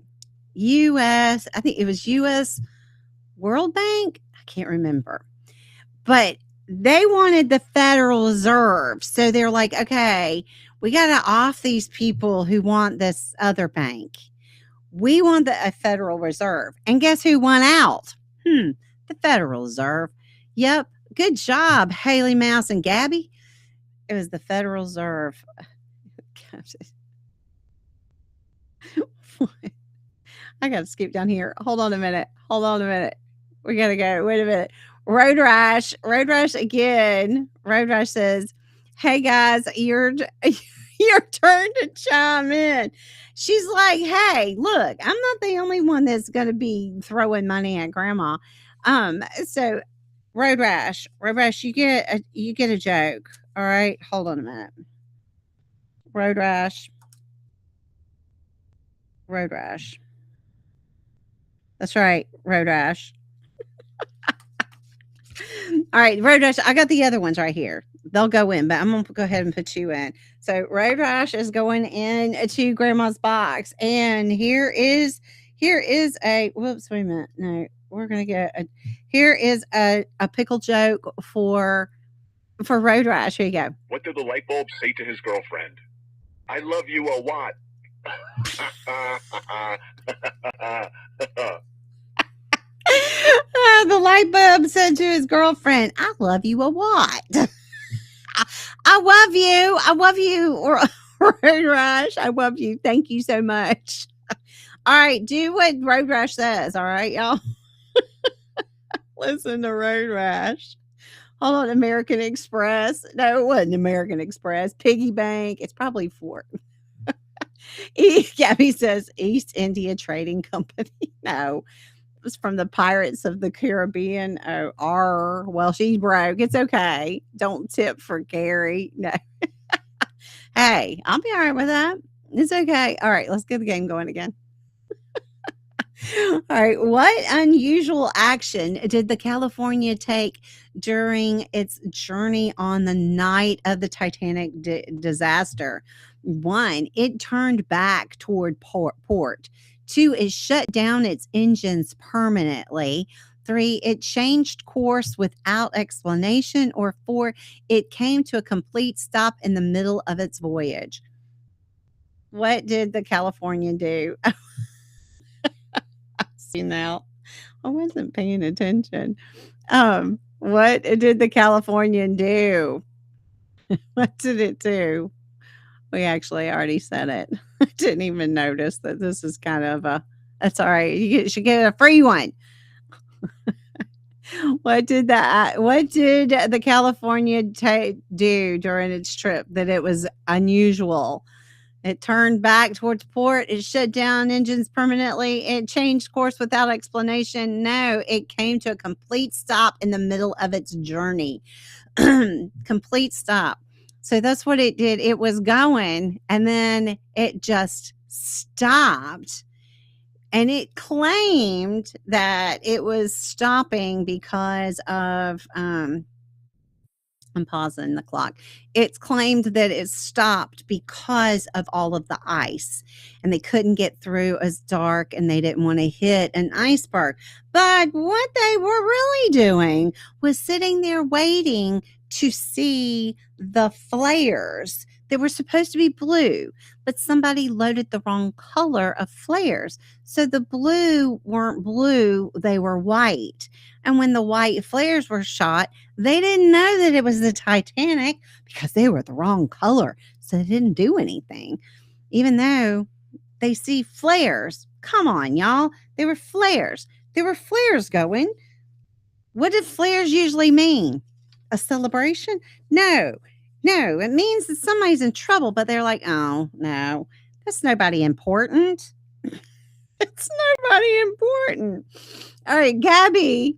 US. I think it was US World Bank. I can't remember. But they wanted the Federal Reserve. So they're like, okay, we got to off these people who want this other bank. We want a Federal Reserve. And guess who won out? The Federal Reserve. Yep. Good job, Haley Mouse and Gabby. It was the Federal Reserve. I got to skip down here. Hold on a minute. We got to go. Wait a minute. Road Rash again. Road Rash says, hey guys, your turn to chime in. She's like, hey, look, I'm not the only one that's going to be throwing money at grandma. So Road Rash, you get a joke. All right. Hold on a minute. Road Rash. That's right. Road Rash. All right, Road Rash. I got the other ones right here. They'll go in, but I'm gonna go ahead and put you in. So Road Rash is going in to Grandma's box, and here is a whoops. Wait a minute. No, we're gonna get a. Here is a pickle joke for Road Rash. Here you go. What did the light bulb say to his girlfriend? I love you a what? The light bulb said to his girlfriend, I love you a what? I love you, Road Rash. I love you. Thank you so much. All right, do what Road Rash says. All right, y'all. Listen to Road Rash. Hold on, American Express. No, it wasn't American Express. Piggy Bank. It's probably Ford. Gabby says East India Trading Company. No, it was from the Pirates of the Caribbean. Oh, well, she's broke. It's okay. Don't tip for Gary. No. Hey, I'll be all right with that. It's okay. All right, let's get the game going again. All right. What unusual action did the California take during its journey on the night of the Titanic disaster? 1, it turned back toward port. 2, it shut down its engines permanently. 3, it changed course without explanation. Or 4, it came to a complete stop in the middle of its voyage. What did the Californian do? Now, I wasn't paying attention. What did the Californian do? What did it do? We actually already said it. I didn't even notice that this is kind of that's all right. You should get a free one. What did the California do during its trip that it was unusual? It turned back towards port. It shut down engines permanently. It changed course without explanation. No, it came to a complete stop in the middle of its journey. Complete stop. So that's what it did. It was going and then it just stopped. And it claimed that it was stopping because of I'm pausing the clock. It's claimed that it stopped because of all of the ice and they couldn't get through as dark and they didn't want to hit an iceberg. But what they were really doing was sitting there waiting to see the flares. They were supposed to be blue, but somebody loaded the wrong color of flares. So the blue weren't blue, they were white. And when the white flares were shot, they didn't know that it was the Titanic because they were the wrong color, so they didn't do anything, even though they see flares. Come on, y'all. They were flares. There were flares going. What do flares usually mean? A celebration? No, no. It means that somebody's in trouble, but they're like, oh, no, that's nobody important. It's nobody important. All right, Gabby's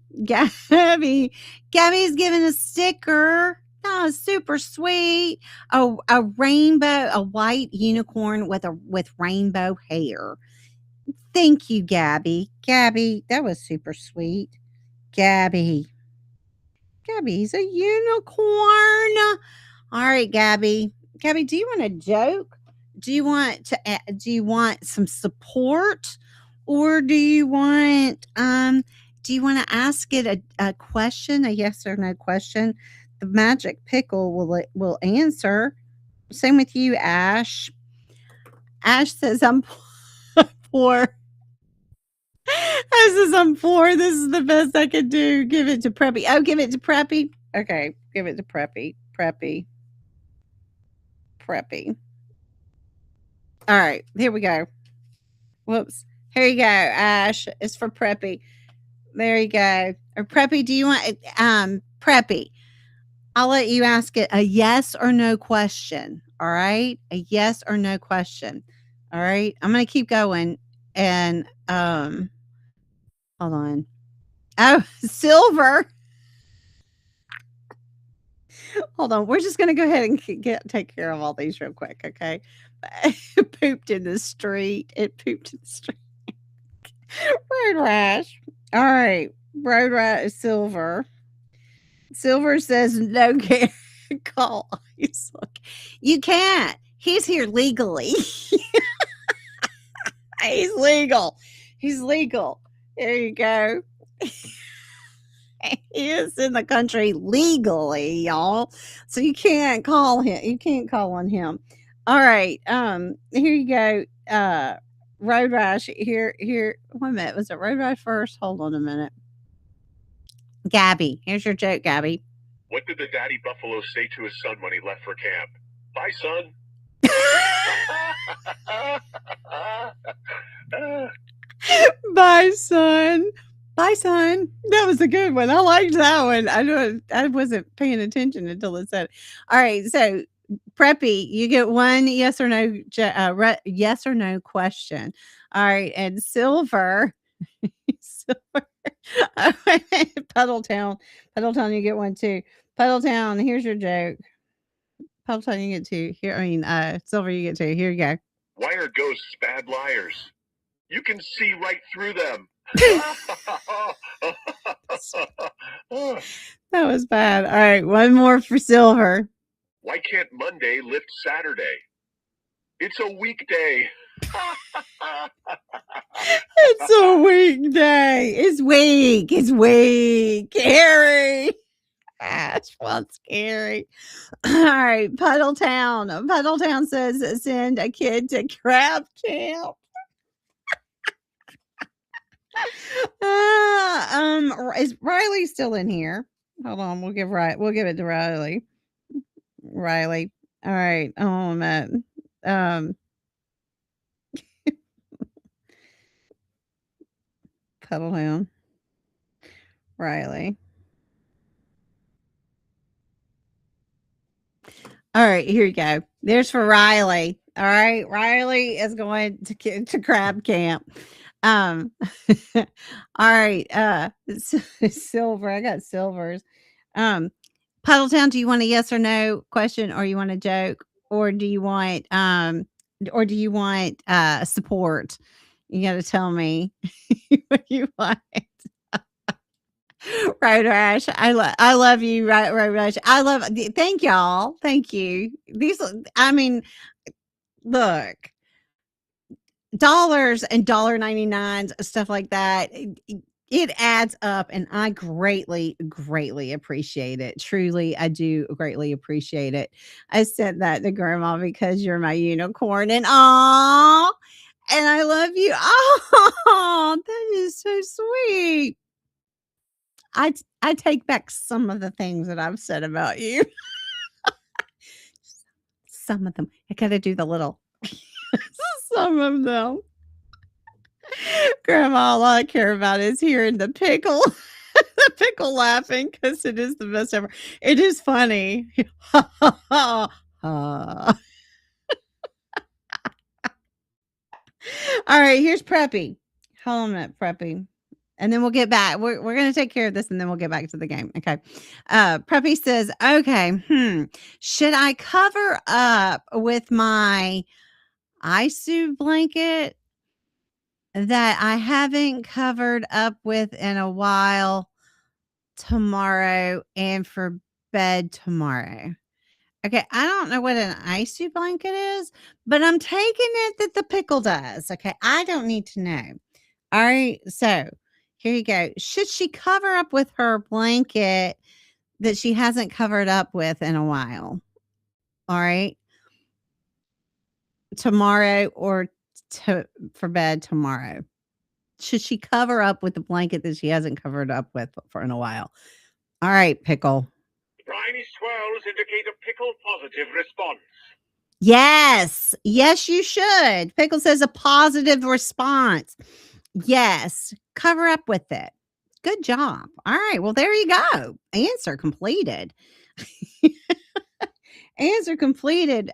giving a sticker. Oh, super sweet. A rainbow, a white unicorn with rainbow hair. Thank you, Gabby. Gabby, that was super sweet. Gabby's a unicorn. All right, Gabby. Gabby, do you want a joke? Do you want some support? Or do you want to ask it a question, a yes or no question? The magic pickle will answer. Same with you, Ash. Ash says I'm poor. Ash says I'm poor. This is the best I could do. Give it to Preppy. Oh, give it to Preppy. Okay, give it to Preppy. Preppy. All right, here we go. Whoops. Here you go, Ash. It's for Preppy. There you go. Or Preppy, do you want Preppy? I'll let you ask it a yes or no question. All right? A yes or no question. All right? I'm going to keep going and hold on. Oh, Silver. Hold on. We're just going to go ahead and take care of all these real quick, okay? It pooped in the street. Road rash. All right. Road rash. Silver. Silver says no can call ice. You can't. He's here legally. He's legal. There you go. He is in the country legally, y'all. So you can't call him. You can't call on him. All right. Here you go. Road rash. Here. Wait a minute. Was it road rash first? Hold on a minute. Gabby. Here's your joke, Gabby. What did the daddy buffalo say to his son when he left for camp? Bye, son. Bye, son. Bye, son. That was a good one. I liked that one. I wasn't paying attention until it said. All right, so Preppy, you get one yes or no yes or no question. All right, and Silver, Silver. Puddletown, you get one too. Puddletown, here's your joke. Puddletown, you get two. Here, Silver, you get two. Here you go. Why are ghosts bad liars? You can see right through them. That was bad. All right, one more for Silver. Why can't Monday lift Saturday? It's a weekday. It's a weekday. It's weak. Harry. Ash wants Gary. All right, Puddletown. Puddletown says send a kid to crab camp. Is Riley still in here? Hold on, we'll give it to Riley. Riley. All right. Oh man. Puddletown. Riley. All right, here you go. There's for Riley. All right, Riley is going to crab camp. All right, Silver. I got Silvers. Puddletown, do you want a yes or no question, or you want a joke, or do you want support? You got to tell me what you want. Road Rash. I love you, Road Rash. Thank y'all. Thank you. I mean, look, dollars and $1.99s, stuff like that. It adds up, and I greatly, greatly appreciate it. Truly, I do greatly appreciate it. I sent that to Grandma because you're my unicorn, and aw, and I love you. Oh, that is so sweet. I take back some of the things that I've said about you. Some of them. I gotta do the little some of them. Grandma, all I care about is hearing the pickle. The pickle laughing because it is the best ever. It is funny. All right, here's Preppy. Hold on a minute, Preppy. And then we'll get back. We're gonna take care of this and then we'll get back to the game. Okay. Preppy says, okay, should I cover up with my ISOO blanket that I haven't covered up with in a while tomorrow and for bed tomorrow? Okay, I don't know what an ISOO blanket is, but I'm taking it that the pickle does. Okay, I don't need to know. All right, so here you go. Should she cover up with her blanket that she hasn't covered up with in a while? All right, tomorrow or for bed tomorrow. Should she cover up with the blanket that she hasn't covered up with for in a while? All right, pickle. Briny swirls indicate a pickle positive response. Yes. Yes, you should. Pickle says a positive response. Yes. Cover up with it. Good job. All right. Well, there you go. Answer completed. Answer completed.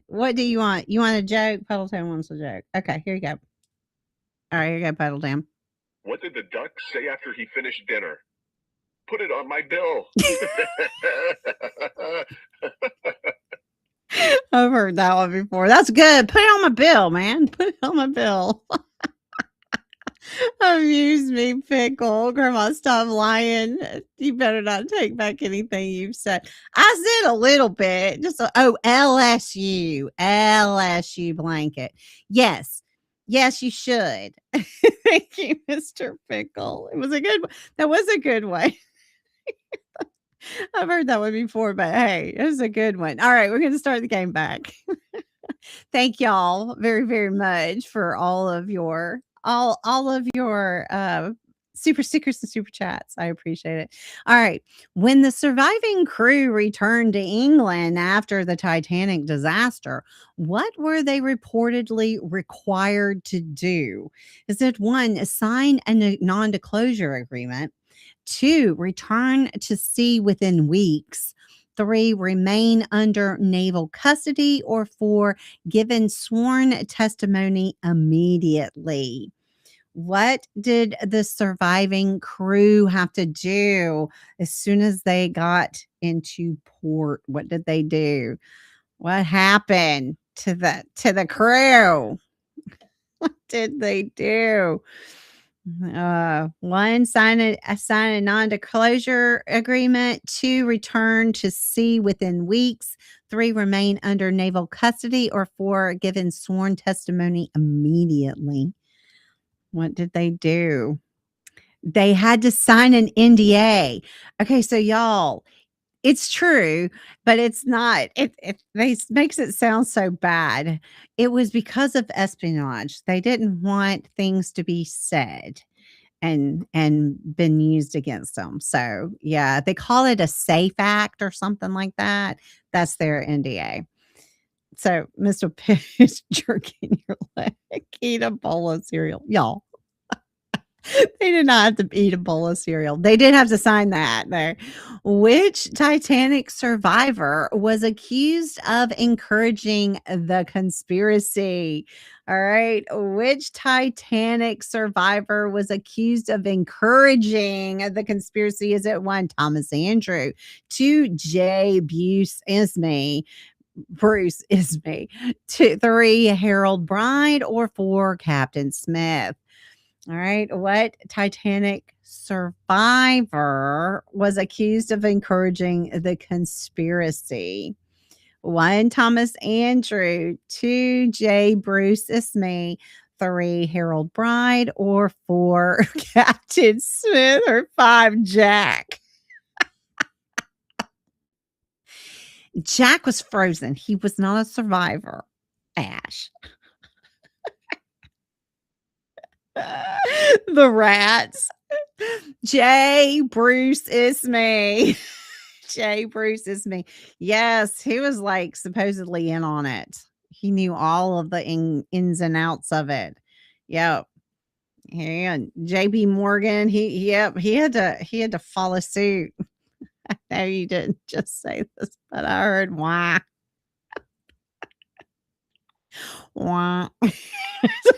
What do you want? You want a joke? Puddleton wants a joke. Okay, here you go. All right, here you go, Puddleton. What did the duck say after he finished dinner? Put it on my bill. I've heard that one before. That's good. Put it on my bill, man. Put it on my bill. Amuse me, pickle. Grandma, stop lying. You better not take back anything you've said. I said a little bit. LSU blanket. Yes. Yes, you should. Thank you, Mr. Pickle. It was a good one. That was a good one. I've heard that one before, but hey, it was a good one. All right, we're going to start the game back. Thank y'all very, very much for all of your super stickers and super chats. I appreciate it. All right. When the surviving crew returned to England after the Titanic disaster, what were they reportedly required to do? Is it one, sign a non-disclosure agreement? 2, return to sea within weeks. 3, remain under naval custody. Or 4, given sworn testimony immediately. What did the surviving crew have to do as soon as they got into port? What did they do? What happened to the crew? What did they do? 1, sign a non-disclosure agreement. 2, return to sea within weeks. 3, remain under naval custody. Or 4, given sworn testimony immediately. What did they do? They had to sign an NDA. Okay, so y'all, it's true, but it's not. It makes it sound so bad. It was because of espionage. They didn't want things to be said and been used against them. So yeah, they call it a safe act or something like that. That's their NDA. So Mr. Pitt is jerking your leg. Eat a bowl of cereal, y'all. They did not have to eat a bowl of cereal. They did have to sign that there. Which Titanic survivor was accused of encouraging the conspiracy? All right. Which Titanic survivor was accused of encouraging the conspiracy? Is it 1, Thomas Andrew? 2, Bruce Ismay? 2, 3, Harold Bride? Or 4, Captain Smith? All right. What Titanic survivor was accused of encouraging the conspiracy? One, Thomas Andrew. Two, J. Bruce Ismay. Three, Harold Bride. Or four, Captain Smith. Or five, Jack. Jack was frozen. He was not a survivor. Ash. The rats. J. Bruce Ismay. J. Bruce Ismay. Yes, he was like supposedly in on it. He knew all of the ins and outs of it. Yep. And JB Morgan, he had to follow suit. I know you didn't just say this, but I heard why. Wah.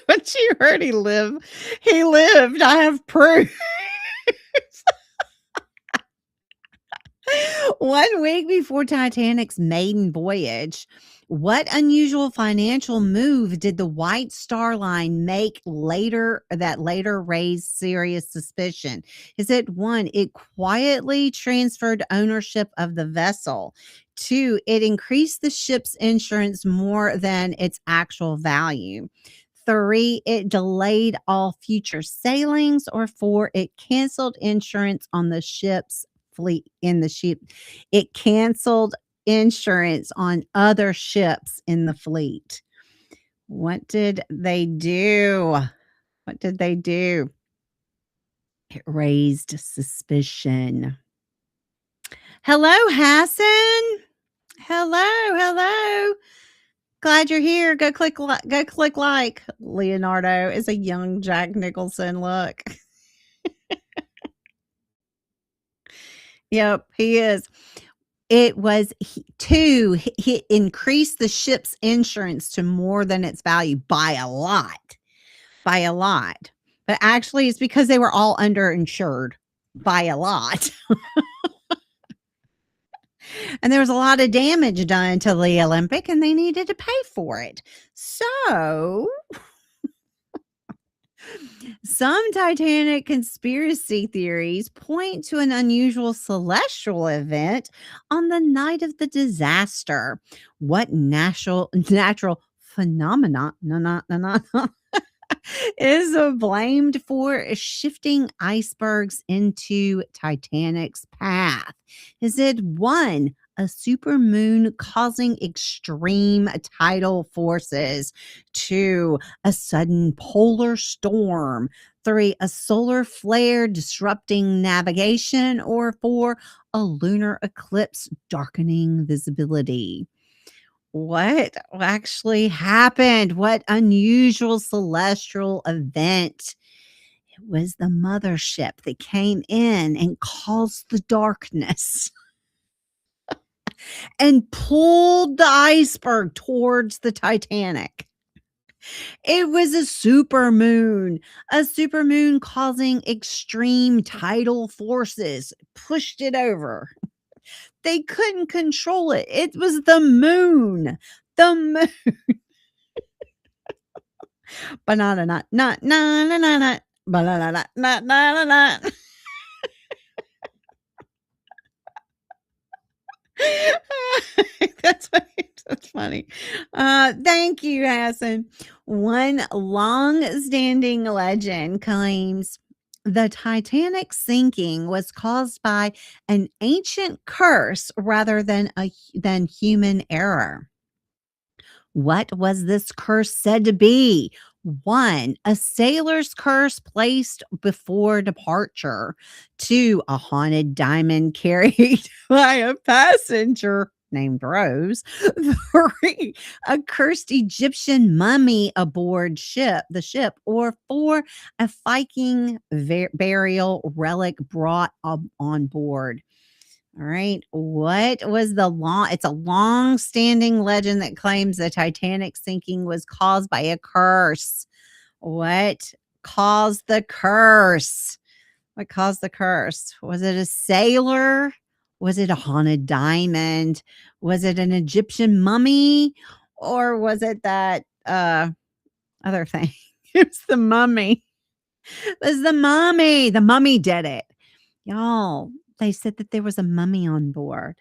What you heard he lived. He lived. I have proof. 1 week before Titanic's maiden voyage, what unusual financial move did the White Star Line make later raised serious suspicion? Is it one, it quietly transferred ownership of the vessel? Two, it increased the ship's insurance more than its actual value. Three, it delayed all future sailings. Or four, it canceled insurance on the ship's fleet in the ship. It canceled insurance on other ships in the fleet. What did they do? What did they do? It raised suspicion. Hello, Hassan. Hello. Glad you're here. Go click like. Leonardo is a young Jack Nicholson. Look. Yep, he is. It was he increased the ship's insurance to more than its value by a lot. But actually, it's because they were all underinsured by a lot. And there was a lot of damage done to the Olympic, and they needed to pay for it. So some Titanic conspiracy theories point to an unusual celestial event on the night of the disaster. What natural phenomenon is blamed for shifting icebergs into Titanic's path? Is it one, a supermoon causing extreme tidal forces? Two, a sudden polar storm? Three, a solar flare disrupting navigation? Or four, a lunar eclipse darkening visibility? What actually happened? What unusual celestial event? It was the mothership that came in and caused the darkness and pulled the iceberg towards the Titanic. It was a supermoon causing extreme tidal forces, pushed it over. They couldn't control it. It was the moon. The moon. Banana nut, nut, nut, nut, nut, banana nut, nut, nut, nut. That's funny. Thank you, Hassan. One long-standing legend claims the Titanic sinking was caused by an ancient curse rather than human error. What was this curse said to be? One, a sailor's curse placed before departure. Two, a haunted diamond carried by a passenger named Rose. Three, a cursed Egyptian mummy aboard the ship. Or four, a Viking burial relic brought on board. All right. What was it's a long-standing legend that claims the Titanic sinking was caused by a curse. What caused the curse? What caused the curse? Was it a sailor? Was it a haunted diamond? Was it an Egyptian mummy? Or was it that other thing? It was the mummy. It was the mummy. The mummy did it. Y'all, they said that there was a mummy on board.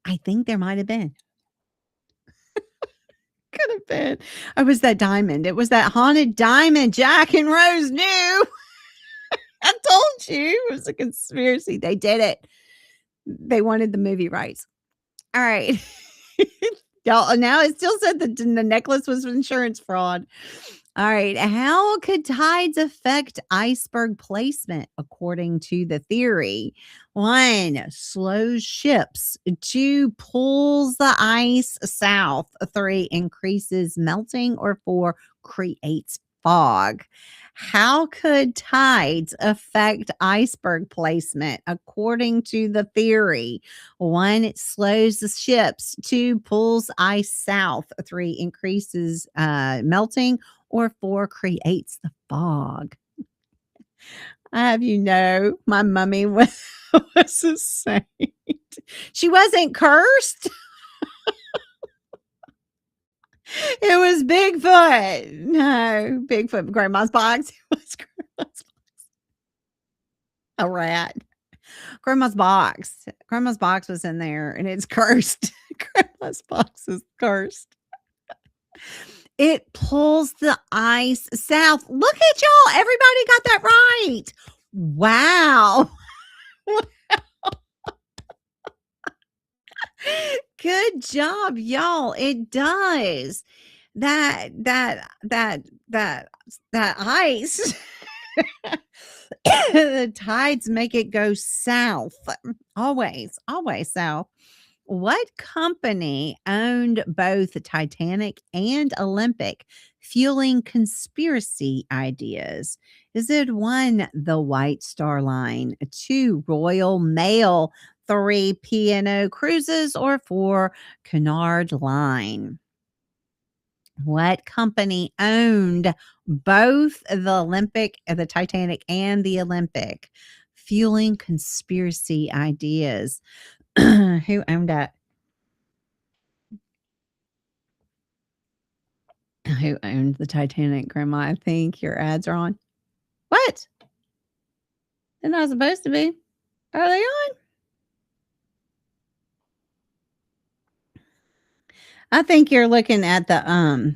I think there might have been. Could have been. It was that diamond. It was that haunted diamond. Jack and Rose knew. I told you it was a conspiracy. They did it. They wanted the movie rights. All right. Y'all, now it still said that the necklace was insurance fraud. All right. How could tides affect iceberg placement according to the theory? One, slows ships. Two, pulls the ice south. Three, increases melting. Or four, creates fog. How could tides affect iceberg placement according to the theory? One, it slows the ships. Two, pulls ice south. Three, increases melting. Or four, creates the fog. I have my mummy was a saint. She wasn't cursed. It was Bigfoot. No, Bigfoot. Grandma's box. It was Grandma's box. A rat. Grandma's box. Grandma's box was in there and it's cursed. Grandma's box is cursed. It pulls the ice south. Look at y'all. Everybody got that right. Wow. Good job, y'all. It does. That ice. The tides make it go south. Always south. What company owned both the Titanic and Olympic, fueling conspiracy ideas? Is it one, the White Star Line, two, Royal Mail, three, P&O Cruises, or four, Cunard Line? What company owned both the Titanic and the Olympic, fueling conspiracy ideas? Who owned that? Who owned the Titanic, Grandma? I think your ads are on. What? They're not supposed to be. Are they on? I think you're looking at the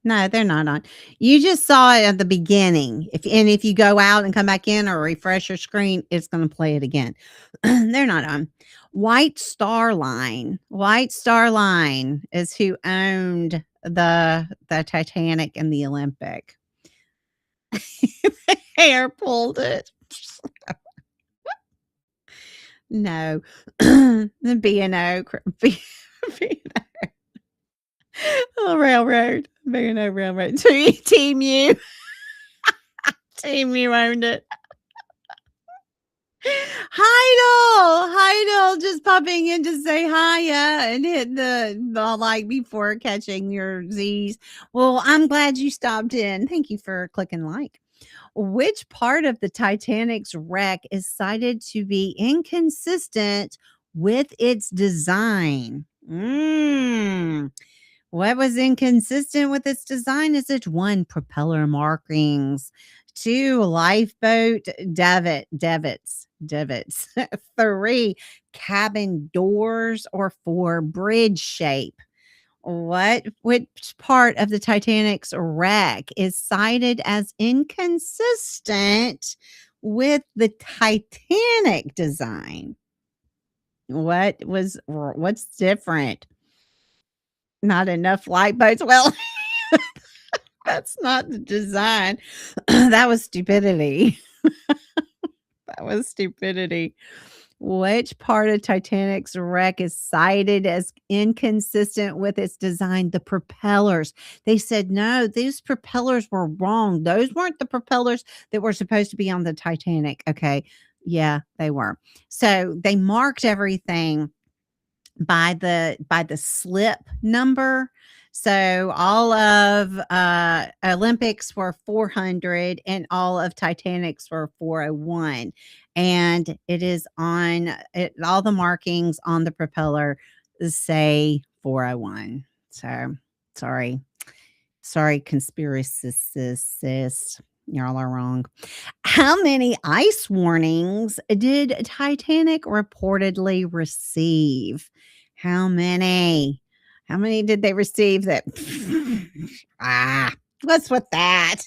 no, they're not on. You just saw it at the beginning. If you go out and come back in or refresh your screen, it's going to play it again. They're not on. White Star Line. White Star Line is who owned the Titanic and the Olympic. The hair pulled it. No. The B&O. Oh, railroad. B&O railroad. Team U. Team U owned it. Heidel just popping in to say hiya and hit the like before catching your Z's. Well, I'm glad you stopped in. Thank you for clicking like. Which part of the Titanic's wreck is cited to be inconsistent with its design? What was inconsistent with its design? Is it one, propeller markings, two, lifeboat davits, three, cabin doors, or four, bridge shape? Which part of the Titanic's wreck is cited as inconsistent with the Titanic design? What's different? Not enough lifeboats. Well, that's not the design. That was stupidity. That was stupidity. Which part of Titanic's wreck is cited as inconsistent with its design? The propellers. They said, no, these propellers were wrong. Those weren't the propellers that were supposed to be on the Titanic. Okay. Yeah, they were. So they marked everything by the slip number. So all of Olympics were 400 and all of Titanics were 401. And it is on it, all the markings on the propeller say 401. So sorry. Sorry, conspiracists. Y'all are wrong. How many ice warnings did Titanic reportedly receive? How many? How many did they receive that? What's with that?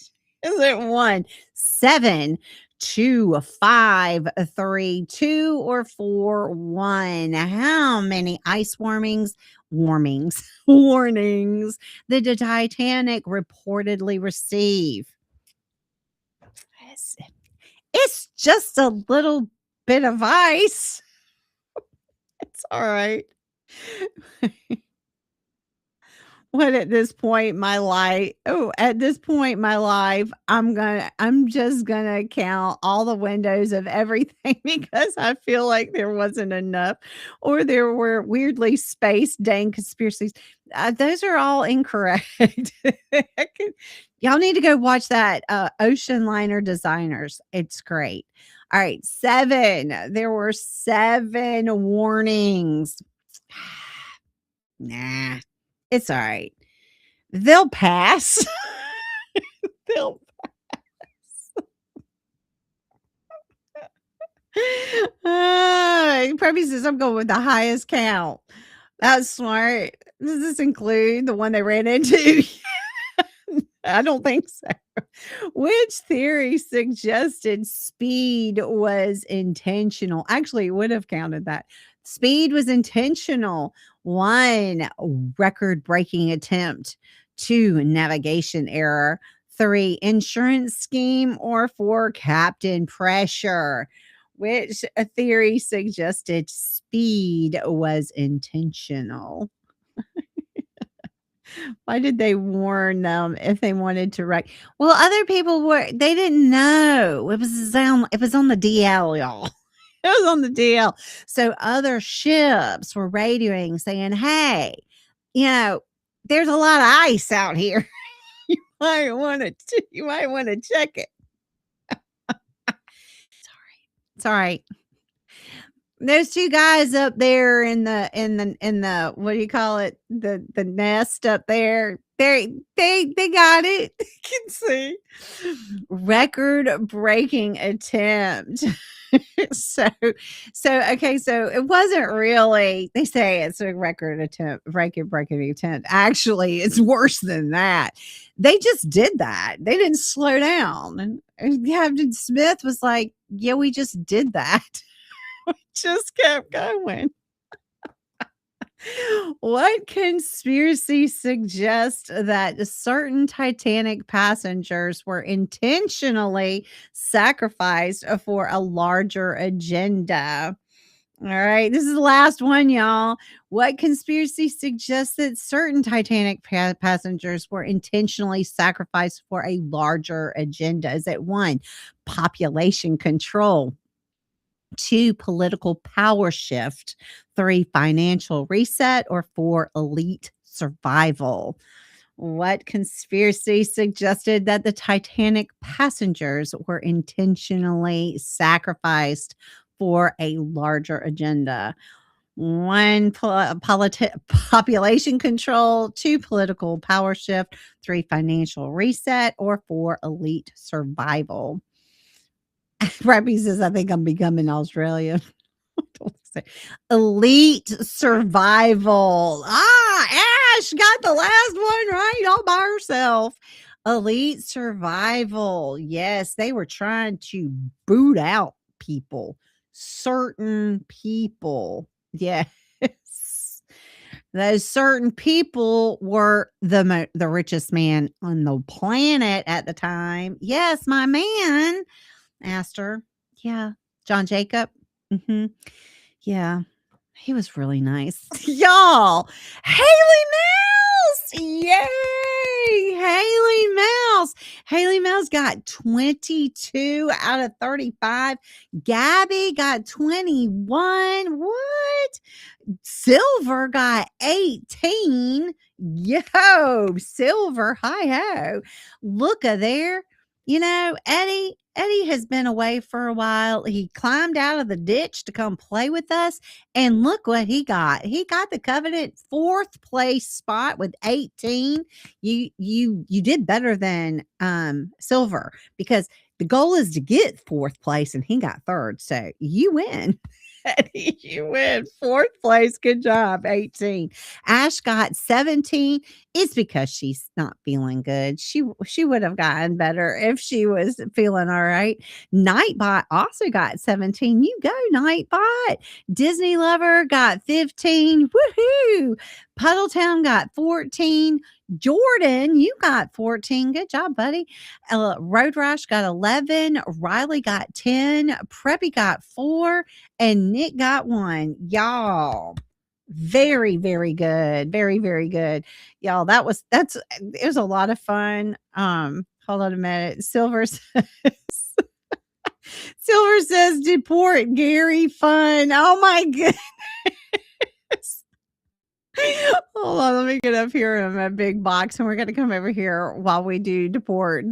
Is it one, seven, two, five, three, two, or four, one? How many ice warnings did the Titanic reportedly receive? It's just a little bit of ice. It's all right. At this point in my life, I'm just gonna count all the windows of everything because I feel like there wasn't enough, or there were weirdly spaced dang conspiracies. Those are all incorrect. Y'all need to go watch that Ocean Liner Designers. It's great. All right, 7. There were 7 warnings. Nah. It's all right. They'll pass. They'll he probably says, "I'm going with the highest count." That's smart. Does this include the one they ran into? I don't think so. Which theory suggested speed was intentional? Actually, it would have counted that. Speed was intentional. 1, record-breaking attempt. 2, navigation error. 3, insurance scheme. Or 4, captain pressure. Which theory suggested speed was intentional? Why did they warn them if they wanted to wreck? Well, other people they didn't know. It was on the DL, y'all. It was on the DL. So other ships were radioing saying, "Hey, there's a lot of ice out here. You might want to check it." Sorry. There's 2 guys up there in the what do you call it? The nest up there. They got it. You can see. Record-breaking attempt. So okay, so it wasn't really, they say it's a record-breaking attempt. Actually, it's worse than that. They just did that. They didn't slow down. And Captain Smith was like, "Yeah, we just did that." Just kept going. What conspiracy suggests that certain Titanic passengers were intentionally sacrificed for a larger agenda? All right, this is the last one, y'all. What conspiracy suggests that certain Titanic passengers were intentionally sacrificed for a larger agenda? Is it 1, population control? 2, political power shift? 3, financial reset? Or 4, elite survival? What conspiracy suggested that the Titanic passengers were intentionally sacrificed for a larger agenda? 1, population control. 2, political power shift. 3, financial reset. Or 4, elite survival? Rappy says, "I think I'm becoming Australian." Don't say. Elite survival. Ash got the last one right all by herself. Elite survival. Yes, they were trying to boot out people. Certain people. Yes. Those certain people were the richest man on the planet at the time. Yes, my man. Astor. Yeah. John Jacob. Yeah. He was really nice. Y'all. Haley Mouse. Yay. Haley Mouse got 22 out of 35. Gabby got 21. What? Silver got 18. Yo, Silver. Hi ho. Look at there. Eddie has been away for a while. He climbed out of the ditch to come play with us, and look what he got. He got the Covenant 4th place spot with 18. You did better than Silver, because the goal is to get 4th place, and he got 3rd. So you win. Eddie, you win 4th place. Good job, 18. Ash got 17. It's because she's not feeling good. She would have gotten better if she was feeling all right. Nightbot also got 17. You go, Nightbot. Disney Lover got 15. Woohoo! Puddletown got 14. Jordan, you got 14. Good job, buddy. Road Rash got 11. Riley got 10. Preppy got 4. And Nick got 1. Y'all, very, very good. Very, very good. Y'all, it was a lot of fun. Hold on a minute. Silver says deport Gary fun. Oh my goodness. Hold on, let me get up here in my big box, and we're gonna come over here while we do deport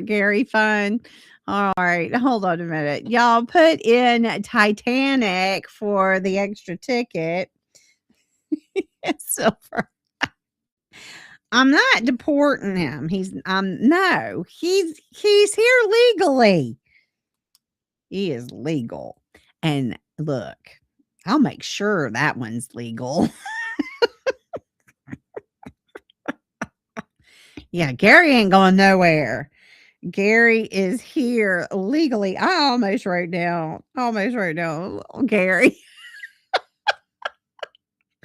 Gary fun. All right, hold on a minute. Y'all put in Titanic for the extra ticket. Silver. I'm not deporting him. No, he's here legally. He is legal. And look, I'll make sure that one's legal. Yeah, Gary ain't going nowhere. Gary is here legally. I almost wrote down Gary.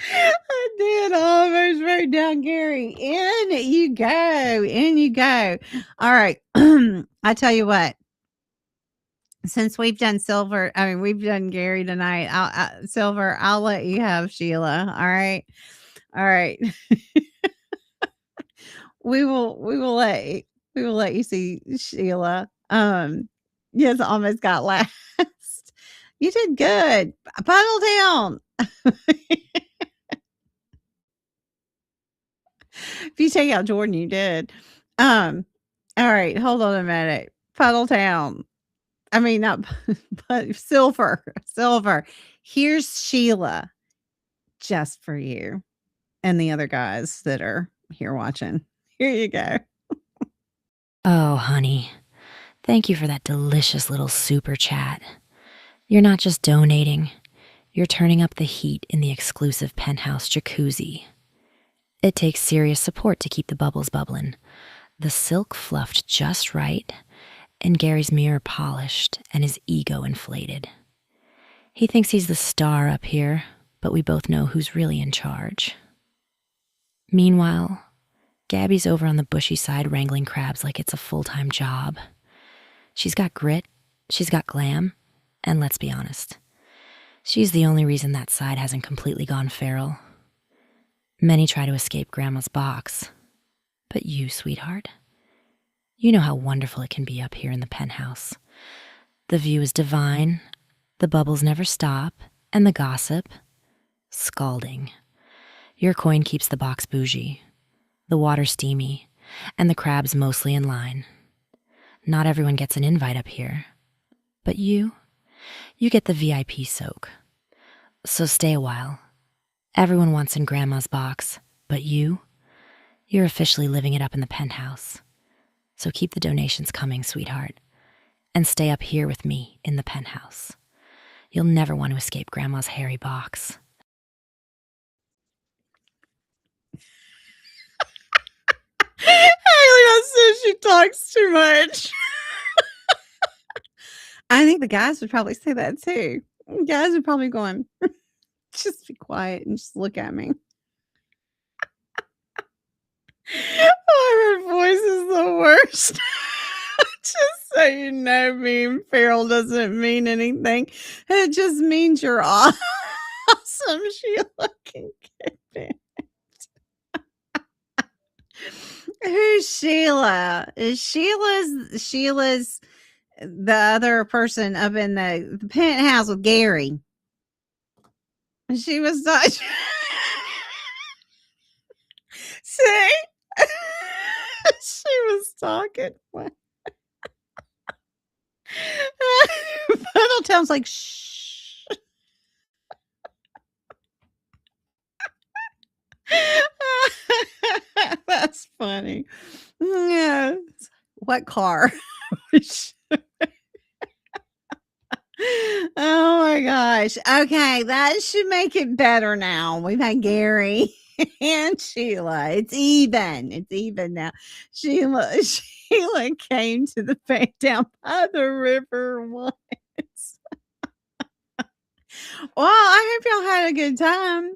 I did almost write down Gary. In you go. In you go. All right. I tell you what. Since we've done we've done Gary tonight. Silver, I'll let you have Sheila. All right. All right. we will let you see Sheila. Yes, almost got last. You did good. Puddle down. If you take out Jordan, you did. All right, hold on a minute. Puddle Town. I mean, not but Silver. Here's Sheila, just for you and the other guys that are here watching. Here you go. Oh, honey. Thank you for that delicious little super chat. You're not just donating, you're turning up the heat in the exclusive penthouse jacuzzi. It takes serious support to keep the bubbles bubbling, the silk fluffed just right, and Gary's mirror polished and his ego inflated. He thinks he's the star up here, but we both know who's really in charge. Meanwhile, Gabby's over on the bushy side wrangling crabs like it's a full-time job. She's got grit, she's got glam, and let's be honest, she's the only reason that side hasn't completely gone feral. Many try to escape Grandma's box, but you, sweetheart, you know how wonderful it can be up here in the penthouse. The view is divine, the bubbles never stop, and the gossip, scalding. Your coin keeps the box bougie, the water steamy, and the crabs mostly in line. Not everyone gets an invite up here, but you get the VIP soak. So stay a while. Everyone wants in Grandma's box, but you're officially living it up in the penthouse. So keep the donations coming, sweetheart, and stay up here with me in the penthouse. You'll never want to escape Grandma's hairy box. Haley says she talks too much. I think the guys would probably say that too. Guys are probably going, just be quiet and just look at me. Oh, her voice is the worst. Just so you know, being feral doesn't mean anything. It just means you're awesome. Sheila can get it. Who's Sheila? Is Sheila's the other person up in the penthouse with Gary? She was not. See? She was talking. sounds like shh. That's funny. Yeah. What car? Oh my gosh. Okay, that should make it better now. We've had Gary and Sheila. It's even. It's even now. Sheila came to the bank down by the river once. Well, I hope y'all had a good time.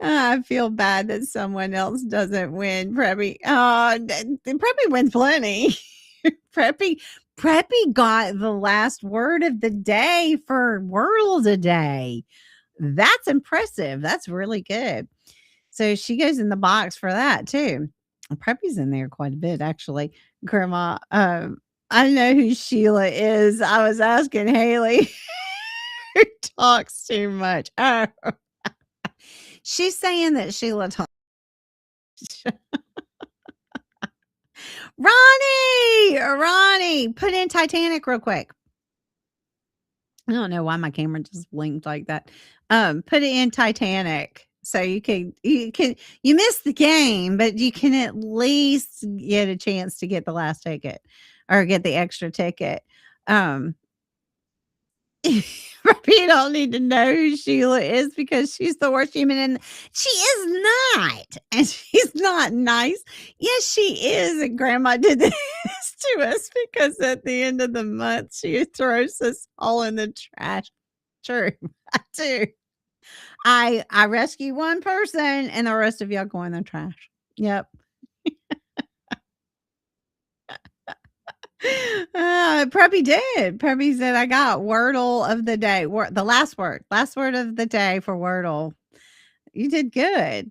I feel bad that someone else doesn't win. Preppy wins plenty. Preppy Preppy got the last word of the day for Wordle today. That's impressive. That's really good. So she goes in the box for that too. Preppy's in there quite a bit, actually. Grandma, I know who Sheila is. I was asking Haley who talks too much. Oh, she's saying that Sheila talks. Ronnie, put in Titanic real quick. I don't know why my camera just blinked like that. Put it in Titanic. So you miss the game, but you can at least get a chance to get the last ticket or get the extra ticket. You don't need to know who Sheila is because she's the worst human and she is not. And she's not nice. Yes, she is. And Grandma did this to us because at the end of the month, she throws us all in the trash. True. I do. I rescue one person and the rest of y'all go in the trash. Yep. Preppy did. Preppy said, I got Wordle of the day. The last word of the day for Wordle. You did good.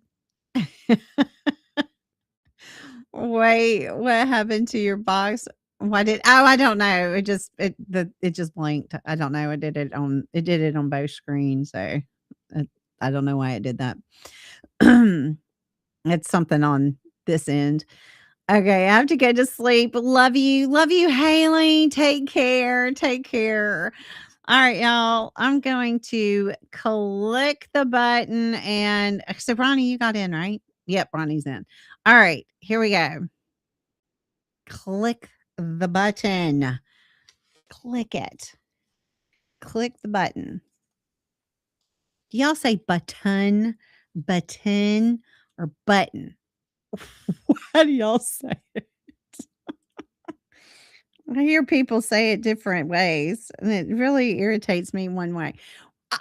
Wait, what happened to your box? I don't know. It just blinked. I don't know. It did it on both screens. So I don't know why it did that. It's something on this end. Okay, I have to go to sleep. Love you, Haley. Take care. All right, y'all. I'm going to click the button and so Ronnie, you got in, right? Yep, Ronnie's in. All right, here we go. Click the button. Click it. Click the button. Do y'all say button, or button? How do y'all say it? I hear people say it different ways, and it really irritates me one way.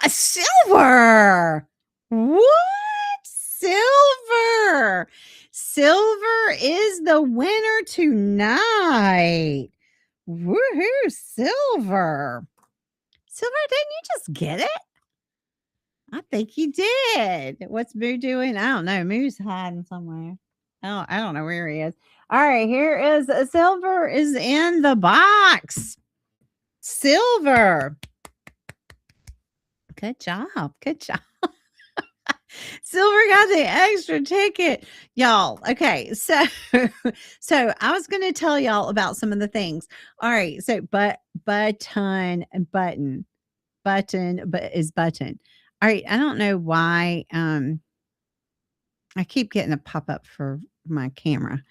Silver! What? Silver! Silver is the winner tonight. Woohoo, Silver. Silver, didn't you just get it? I think you did. What's Moo doing? I don't know. Moo's hiding somewhere. Oh, I don't know where he is. All right, here is Silver is in the box. Silver. Good job. Silver got the extra ticket. Y'all, okay. So I was going to tell y'all about some of the things. All right, so button is button. All right, I don't know why I keep getting a pop-up for my camera.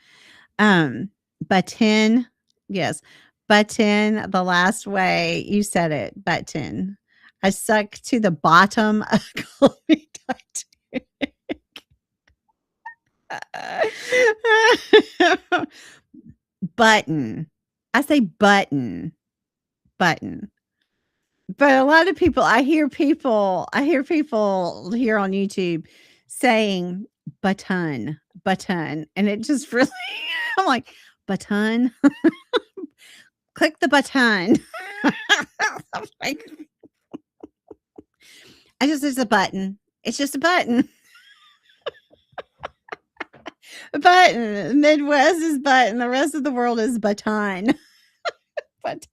Button. Yes. Button, the last way you said it, button. I suck to the bottom of Chloe Titanic. Button. I say button. Button. But a lot of people, I hear people here on YouTube saying button, and it just really, I'm like, button, click the button. I'm like, it's a button. It's just a button. A button. Midwest is button. The rest of the world is button. But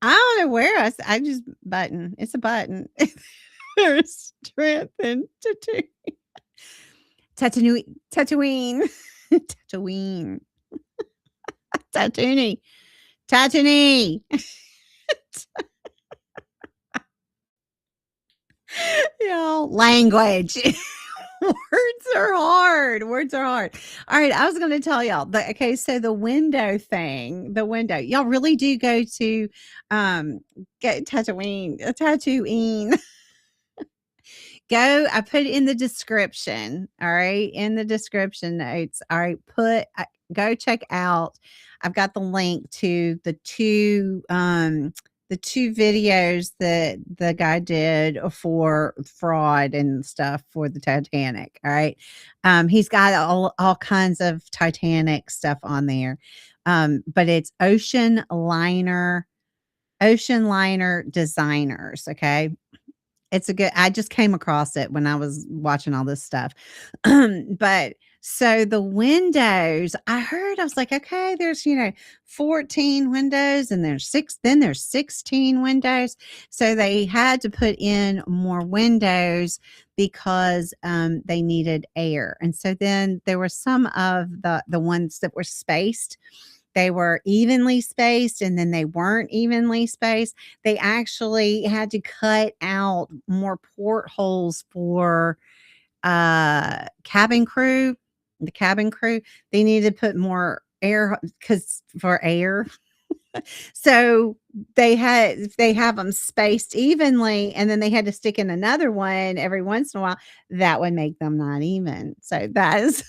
I don't know where I just button. It's a button. There's strength in Tatooine. Tatooine. Tatooine. Language. Words are hard. Words are hard. All right, I was going to tell y'all. Okay, so the window thing, the window. Y'all really do go to get Tatooine. Go. I put it in the description. All right, in the description notes. All right, go check out. I've got the link to the two videos that the guy did for fraud and stuff for the Titanic. All right. He's got all kinds of Titanic stuff on there. But it's ocean liner designers. Okay. I just came across it when I was watching all this stuff. But so the windows, I was like, okay, there's, 14 windows and there's 16 windows. So they had to put in more windows because they needed air. And so then there were some of the ones that were spaced. They were evenly spaced and then they weren't evenly spaced. They actually had to cut out more portholes for cabin crew. The cabin crew, they needed to put more air for air. So they have them spaced evenly, and then they had to stick in another one every once in a while. That would make them not even. So that is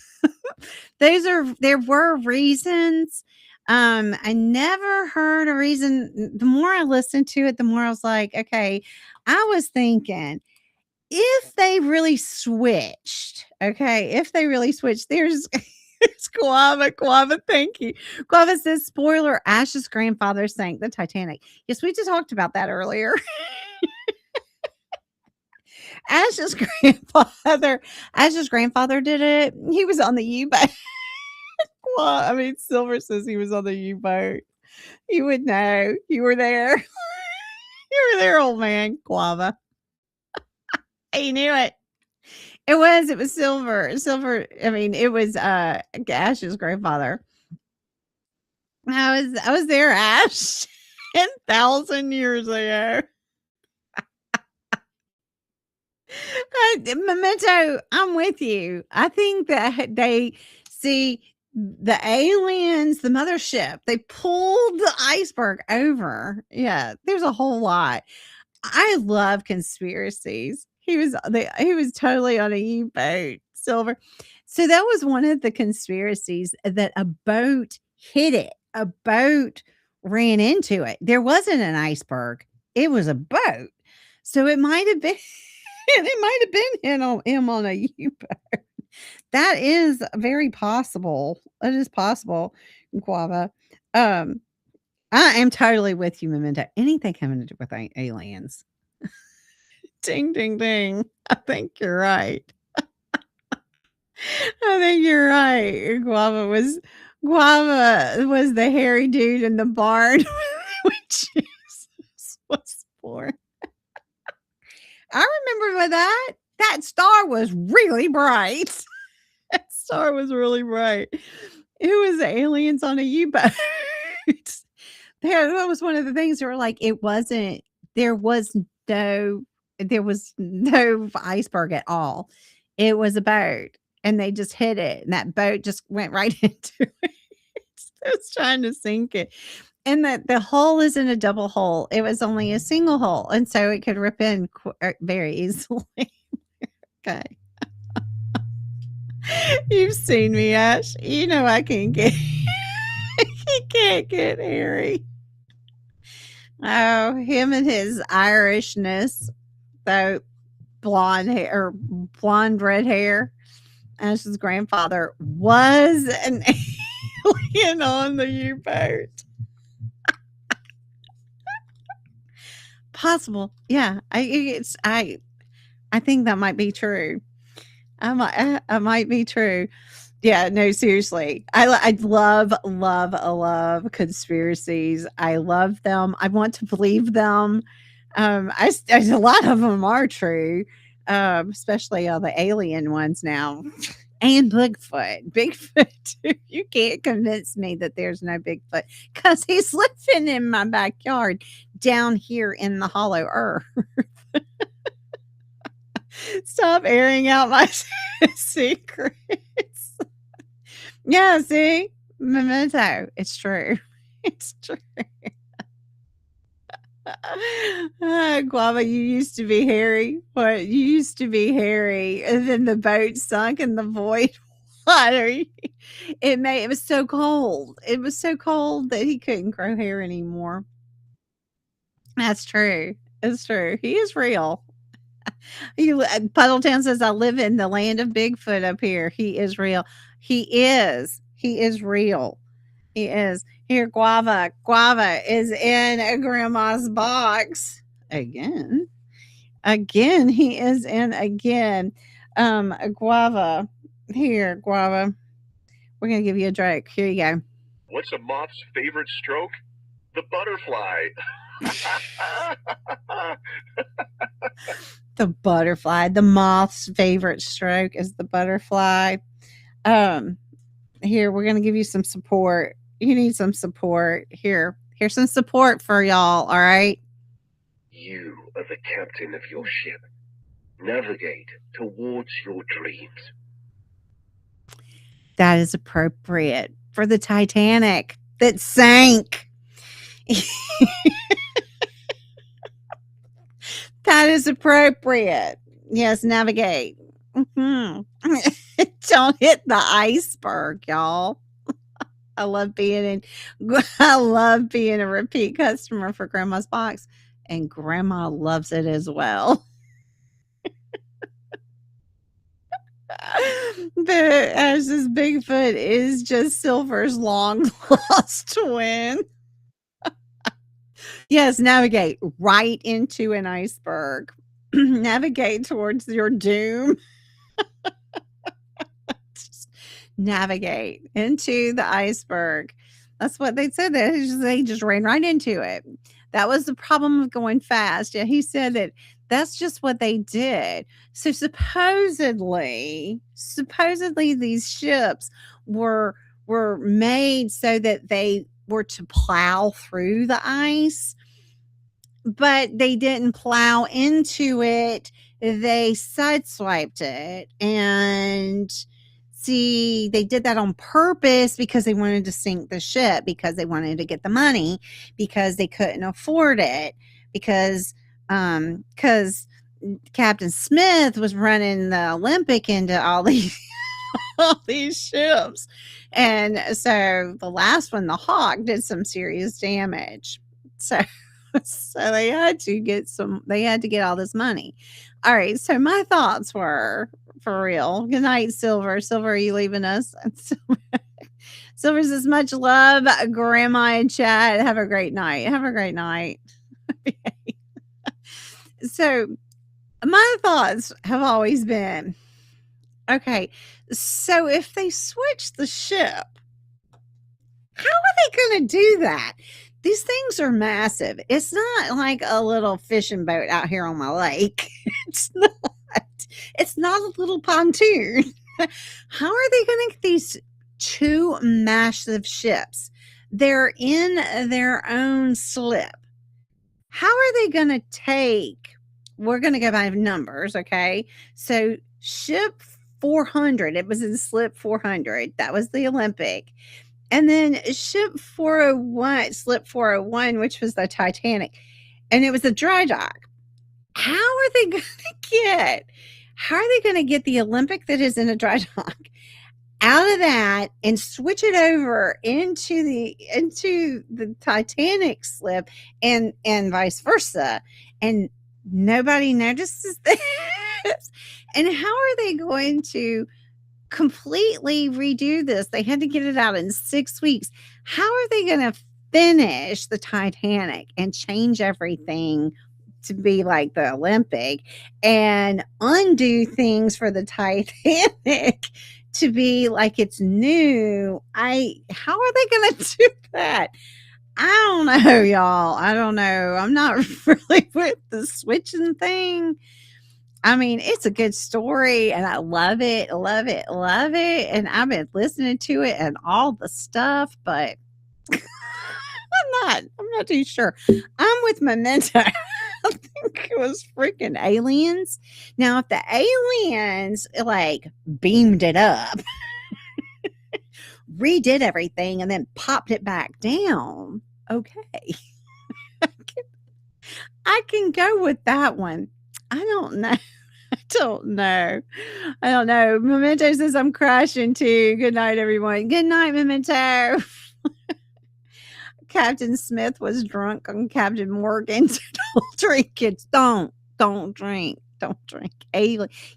there were reasons. I never heard a reason. The more I listened to it, the more I was like, okay, I was thinking if they really switched, there's it's Guava, thank you. Guava says, spoiler, Ash's grandfather sank the Titanic. Yes, we just talked about that earlier. Ash's grandfather did it. He was on the U-boat. Well, Silver says he was on the U-boat. You would know. You were there. You were there, old man. Guava. He knew it. It was Silver. It was Ash's grandfather. I was there, Ash, 10,000 years ago. Memento, I'm with you. I think that they see the aliens, the mothership, they pulled the iceberg over. Yeah, there's a whole lot. I love conspiracies. He was totally on a U-boat, Silver. So that was one of the conspiracies, that a boat hit it. A boat ran into it. There wasn't an iceberg. It was a boat. So it might have been him on a U-boat. That is very possible. It is possible, Guava. I am totally with you, Memento. Anything having to do with aliens. Ding, ding, ding. I think you're right. Guava was the hairy dude in the barn when Jesus was born. I remember with that star was really bright. That star was really bright. It was aliens on a U-boat. That was one of the things that were like, there was no iceberg at all. It was a boat, and they just hit it, and that boat just went right into it. It was trying to sink it. And that the hole isn't a double hole. It was only a single hole. And so it could rip in very easily. Okay. You've seen me, Ash. You know I can't get he can't get hairy. Oh, him and his Irishness, though, blonde red hair. Ash's grandfather was an alien on the U-boat. Possible. Yeah. I think that might be true. I might be true. Yeah, no, seriously. I love conspiracies. I love them. I want to believe them. A lot of them are true, especially all the alien ones now. And Bigfoot too. You can't convince me that there's no Bigfoot, because he's living in my backyard down here in the hollow earth. Stop airing out my secrets. Yeah, see? Memento. It's true. It's true. Guava, you used to be hairy. What? You used to be hairy, and then the boat sunk in the void water. It was so cold. It was so cold that he couldn't grow hair anymore. That's true. It's true. He is real. Puddletown says, I live in the land of Bigfoot up here. He is real. He is. He is real. He is. Here, Guava. Guava is in a grandma's box. Again. Again. He is in again. Guava. Here, Guava. We're going to give you a drink. Here you go. What's a moth's favorite stroke? The butterfly. The butterfly. The moth's favorite stroke is the butterfly. Here, we're going to give you some support. You need some support. Here's some support for y'all, all right? You are the captain of your ship. Navigate towards your dreams. That is appropriate for the Titanic that sank. That is appropriate. Yes, navigate. Mm-hmm. Don't hit the iceberg, y'all. I love being a repeat customer for Grandma's Box, and Grandma loves it as well. But as this Bigfoot is just Silver's long lost twin. Yes, navigate right into an iceberg. Navigate towards your doom. Navigate into the iceberg. That's what they said. They just ran right into it. That was the problem of going fast. Yeah, he said that that's just what they did. So supposedly these ships were made so that they were to plow through the ice, but they didn't plow into it. They sideswiped it. And see, they did that on purpose because they wanted to sink the ship, because they wanted to get the money, because they couldn't afford it, because Captain Smith was running the Olympic into all these all these ships. And so the last one, the Hawk, did some serious damage. So they had to get all this money. All right. So my thoughts were, for real. Good night, Silver. Silver, are you leaving us? Silver says, much love, Grandma and Chad. Have a great night. Have a great night. So my thoughts have always been, okay, so if they switch the ship, how are they going to do that? These things are massive. It's not like a little fishing boat out here on my lake. It's not. It's not a little pontoon. How are they going to get these two massive ships? They're in their own slip. How are they going to take? We're going to go by numbers, okay? So ship 400, it was in slip 400. That was the Olympic. And then ship 401, slip 401, which was the Titanic. And it was a dry dock. How are they going to get the Olympic that is in a dry dock out of that and switch it over into the Titanic slip and vice versa? And nobody notices this. And how are they going to completely redo this? They had to get it out in 6 weeks. How are they going to finish the Titanic and change everything to be like the Olympic and undo things for the Titanic to be like it's new? How are they going to do that? I don't know, y'all. I don't know. I'm not really with the switching thing. I mean, it's a good story and I love it, love it, love it. And I've been listening to it and all the stuff, but I'm not too sure. I'm with Memento. I think It was freaking aliens. Now, if the aliens like beamed it up, redid everything, and then popped it back down, okay, I can go with that one. I don't know. I don't know. I don't know. Memento says I'm crashing too. Good night, everyone. Good night, Memento. Captain Smith was drunk on Captain Morgan. Don't drink, kids. Don't drink. Don't drink.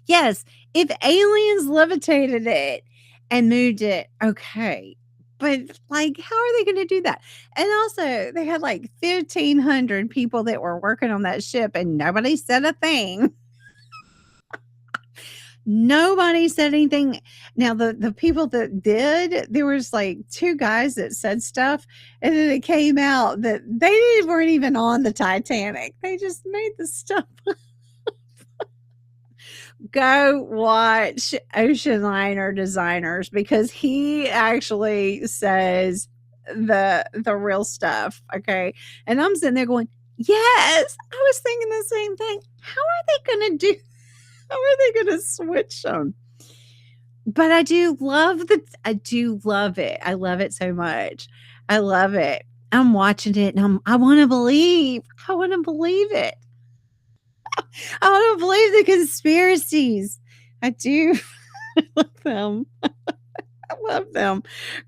Yes, if aliens levitated it and moved it, okay. But like, how are they going to do that? And also, they had like 1,500 people that were working on that ship, and nobody said a thing. Nobody said anything. Now, the people that did, there was like 2 guys that said stuff, and then it came out that weren't even on the Titanic. They just made the stuff up. Go watch Ocean Liner Designers, because he actually says the real stuff. Okay. And I'm sitting there going, yes, I was thinking the same thing. How are they going to switch them? But I do love it. I love it so much. I love it. I'm watching it and I want to believe it. I want to believe the conspiracies. I do. I love them. I love them.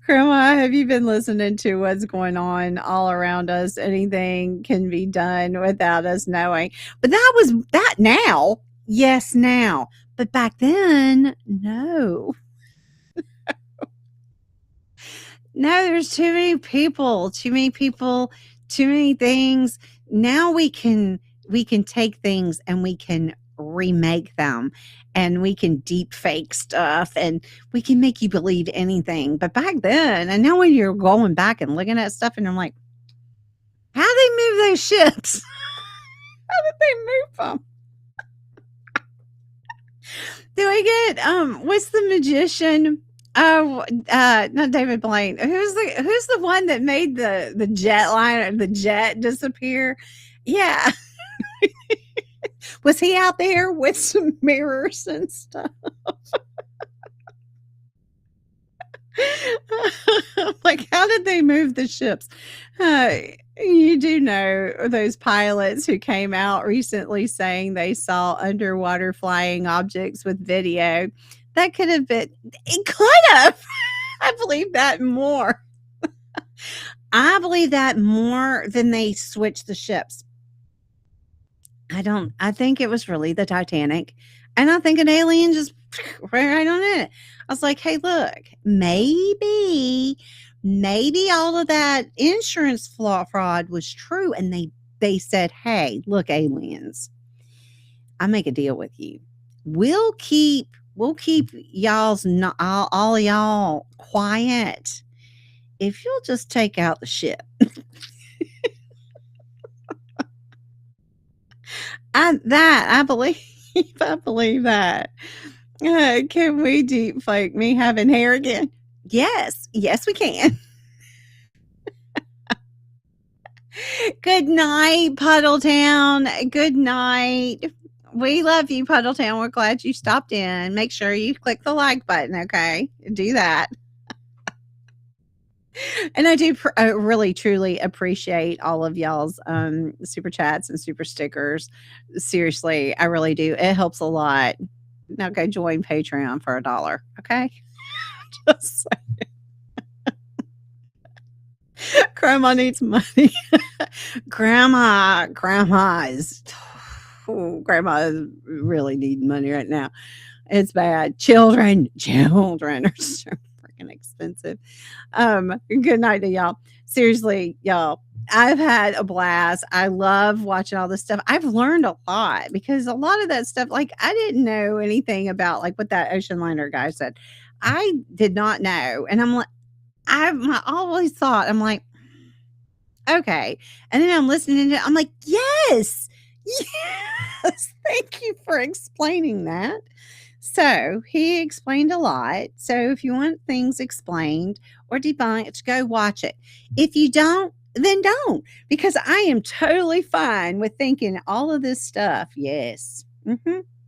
Grandma, have you been listening to what's going on all around us? Anything can be done without us knowing. But that was that now. Yes, now. But back then, no. No, there's too many people, too many things. Now we can take things and we can remake them, and we can deep fake stuff, and we can make you believe anything. But back then, and now when you're going back and looking at stuff, and I'm like, how did they move those ships? How did they move them? Do I get what's the magician? Oh, not David Blaine. Who's the one that made the jet liner, the jet disappear? Yeah. Was he out there with some mirrors and stuff? Like, how did they move the ships? You do know those pilots who came out recently saying they saw underwater flying objects with video. That could have been, it could have. I believe that more. I believe that more than they switched the ships. I think it was really the Titanic. And I think an alien just right on it. I was like, hey, look, maybe all of that insurance fraud was true. And they said, hey, look, aliens, I make a deal with you. We'll keep y'all's all y'all quiet if you'll just take out the ship. I believe that. Can we deep fake me having hair again? Yes, we can. Good night, Puddletown. Good night. We love you, Puddletown. We're glad you stopped in. Make sure you click the like button, okay? Do that. And I do really, truly appreciate all of y'all's super chats and super stickers. Seriously, I really do. It helps a lot. Now go join Patreon for $1, okay? Just saying. Grandma needs money. Grandma really need money right now. It's bad. Children are so freaking expensive. Good night to y'all. Seriously, y'all, I've had a blast. I love watching all this stuff. I've learned a lot, because a lot of that stuff, like, I didn't know anything about, like, what that ocean liner guy said. I did not know. And I'm like, I always thought, I'm like, okay. And then I'm listening to it. I'm like, yes. Thank you for explaining that. So he explained a lot. So if you want things explained or debunked, go watch it. If you don't, then don't, because I am totally fine with thinking all of this stuff. Yes.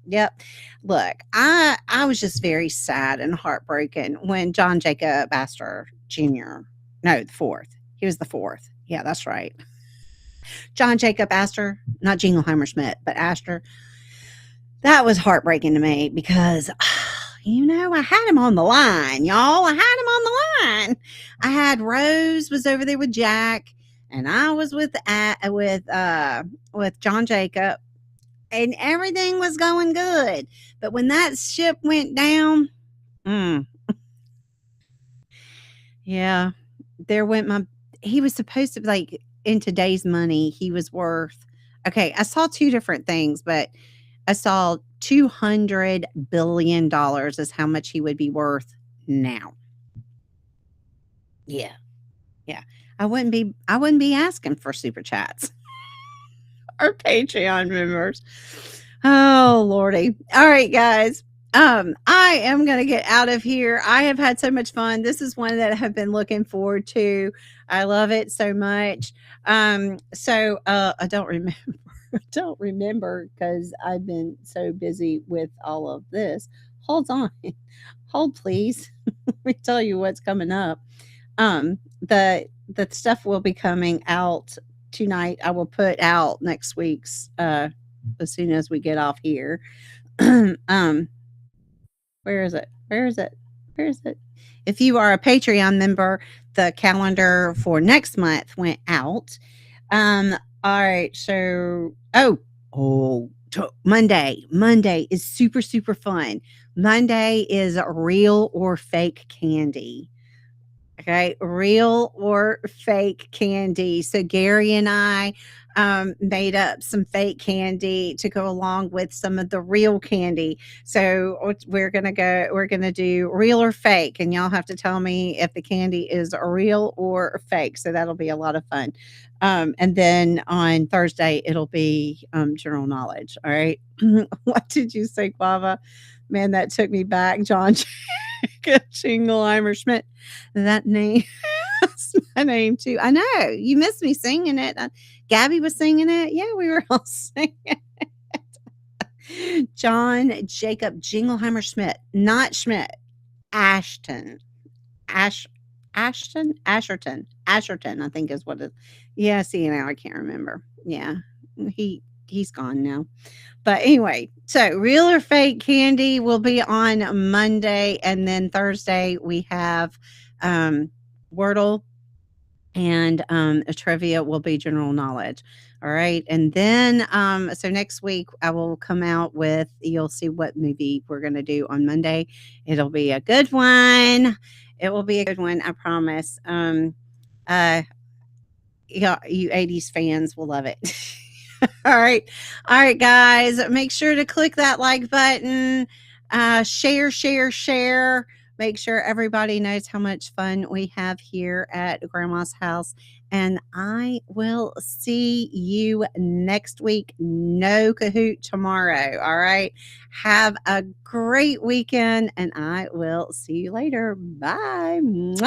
Yep. Look, I was just very sad and heartbroken when John Jacob Astor Jr. No, the fourth. He was the fourth. Yeah, that's right. John Jacob Astor, not Jingleheimer Schmidt, but Astor. That was heartbreaking to me because, I had him on the line, y'all. I had him on the line. I had Rose was over there with Jack, and I was with John Jacob, and everything was going good. But when that ship went down, yeah, there went my. He was supposed to be like in today's money. He was worth. Okay, I saw two different things, but I saw $200 billion is how much he would be worth now. Yeah. Yeah. I wouldn't be asking for super chats or Patreon members. Oh Lordy. All right, guys. I am gonna get out of here. I have had so much fun. This is one that I have been looking forward to. I love it so much. I don't remember. Don't remember because I've been so busy with all of this. Hold on. Hold please. Let me tell you what's coming up. The stuff will be coming out tonight. I will put out next week's as soon as we get off here. Where is it? Where is it? Where is it? If you are a Patreon member, the calendar for next month went out. All right, so Monday. Monday is super, super fun. Monday is real or fake candy. Okay, real or fake candy. So Gary and I made up some fake candy to go along with some of the real candy. So we're gonna do real or fake, and y'all have to tell me if the candy is real or fake. So that'll be a lot of fun. And then on Thursday it'll be general knowledge. All right. What did you say, Guava? Man, that took me back. John Jingleheimer Schmidt. That name. That's my name too. I know. You missed me singing it. Gabby was singing it. Yeah, we were all singing it. John Jacob Jingleheimer Schmidt. Not Schmidt. Ashton. Asherton, I think is what it. Yeah, see now I can't remember. Yeah, he's gone now. But anyway, so real or fake candy will be on Monday, and then Thursday we have Wordle, and a trivia will be general knowledge. All right, and then so next week I will come out with. You'll see what movie we're gonna do on Monday. It'll be a good one. It will be a good one, I promise. Yeah, you 80s fans will love it. All right. All right, guys. Make sure to click that like button. Share. Make sure everybody knows how much fun we have here at Grandma's house. And I will see you next week. No Kahoot tomorrow. All right. Have a great weekend, and I will see you later. Bye. Mwah.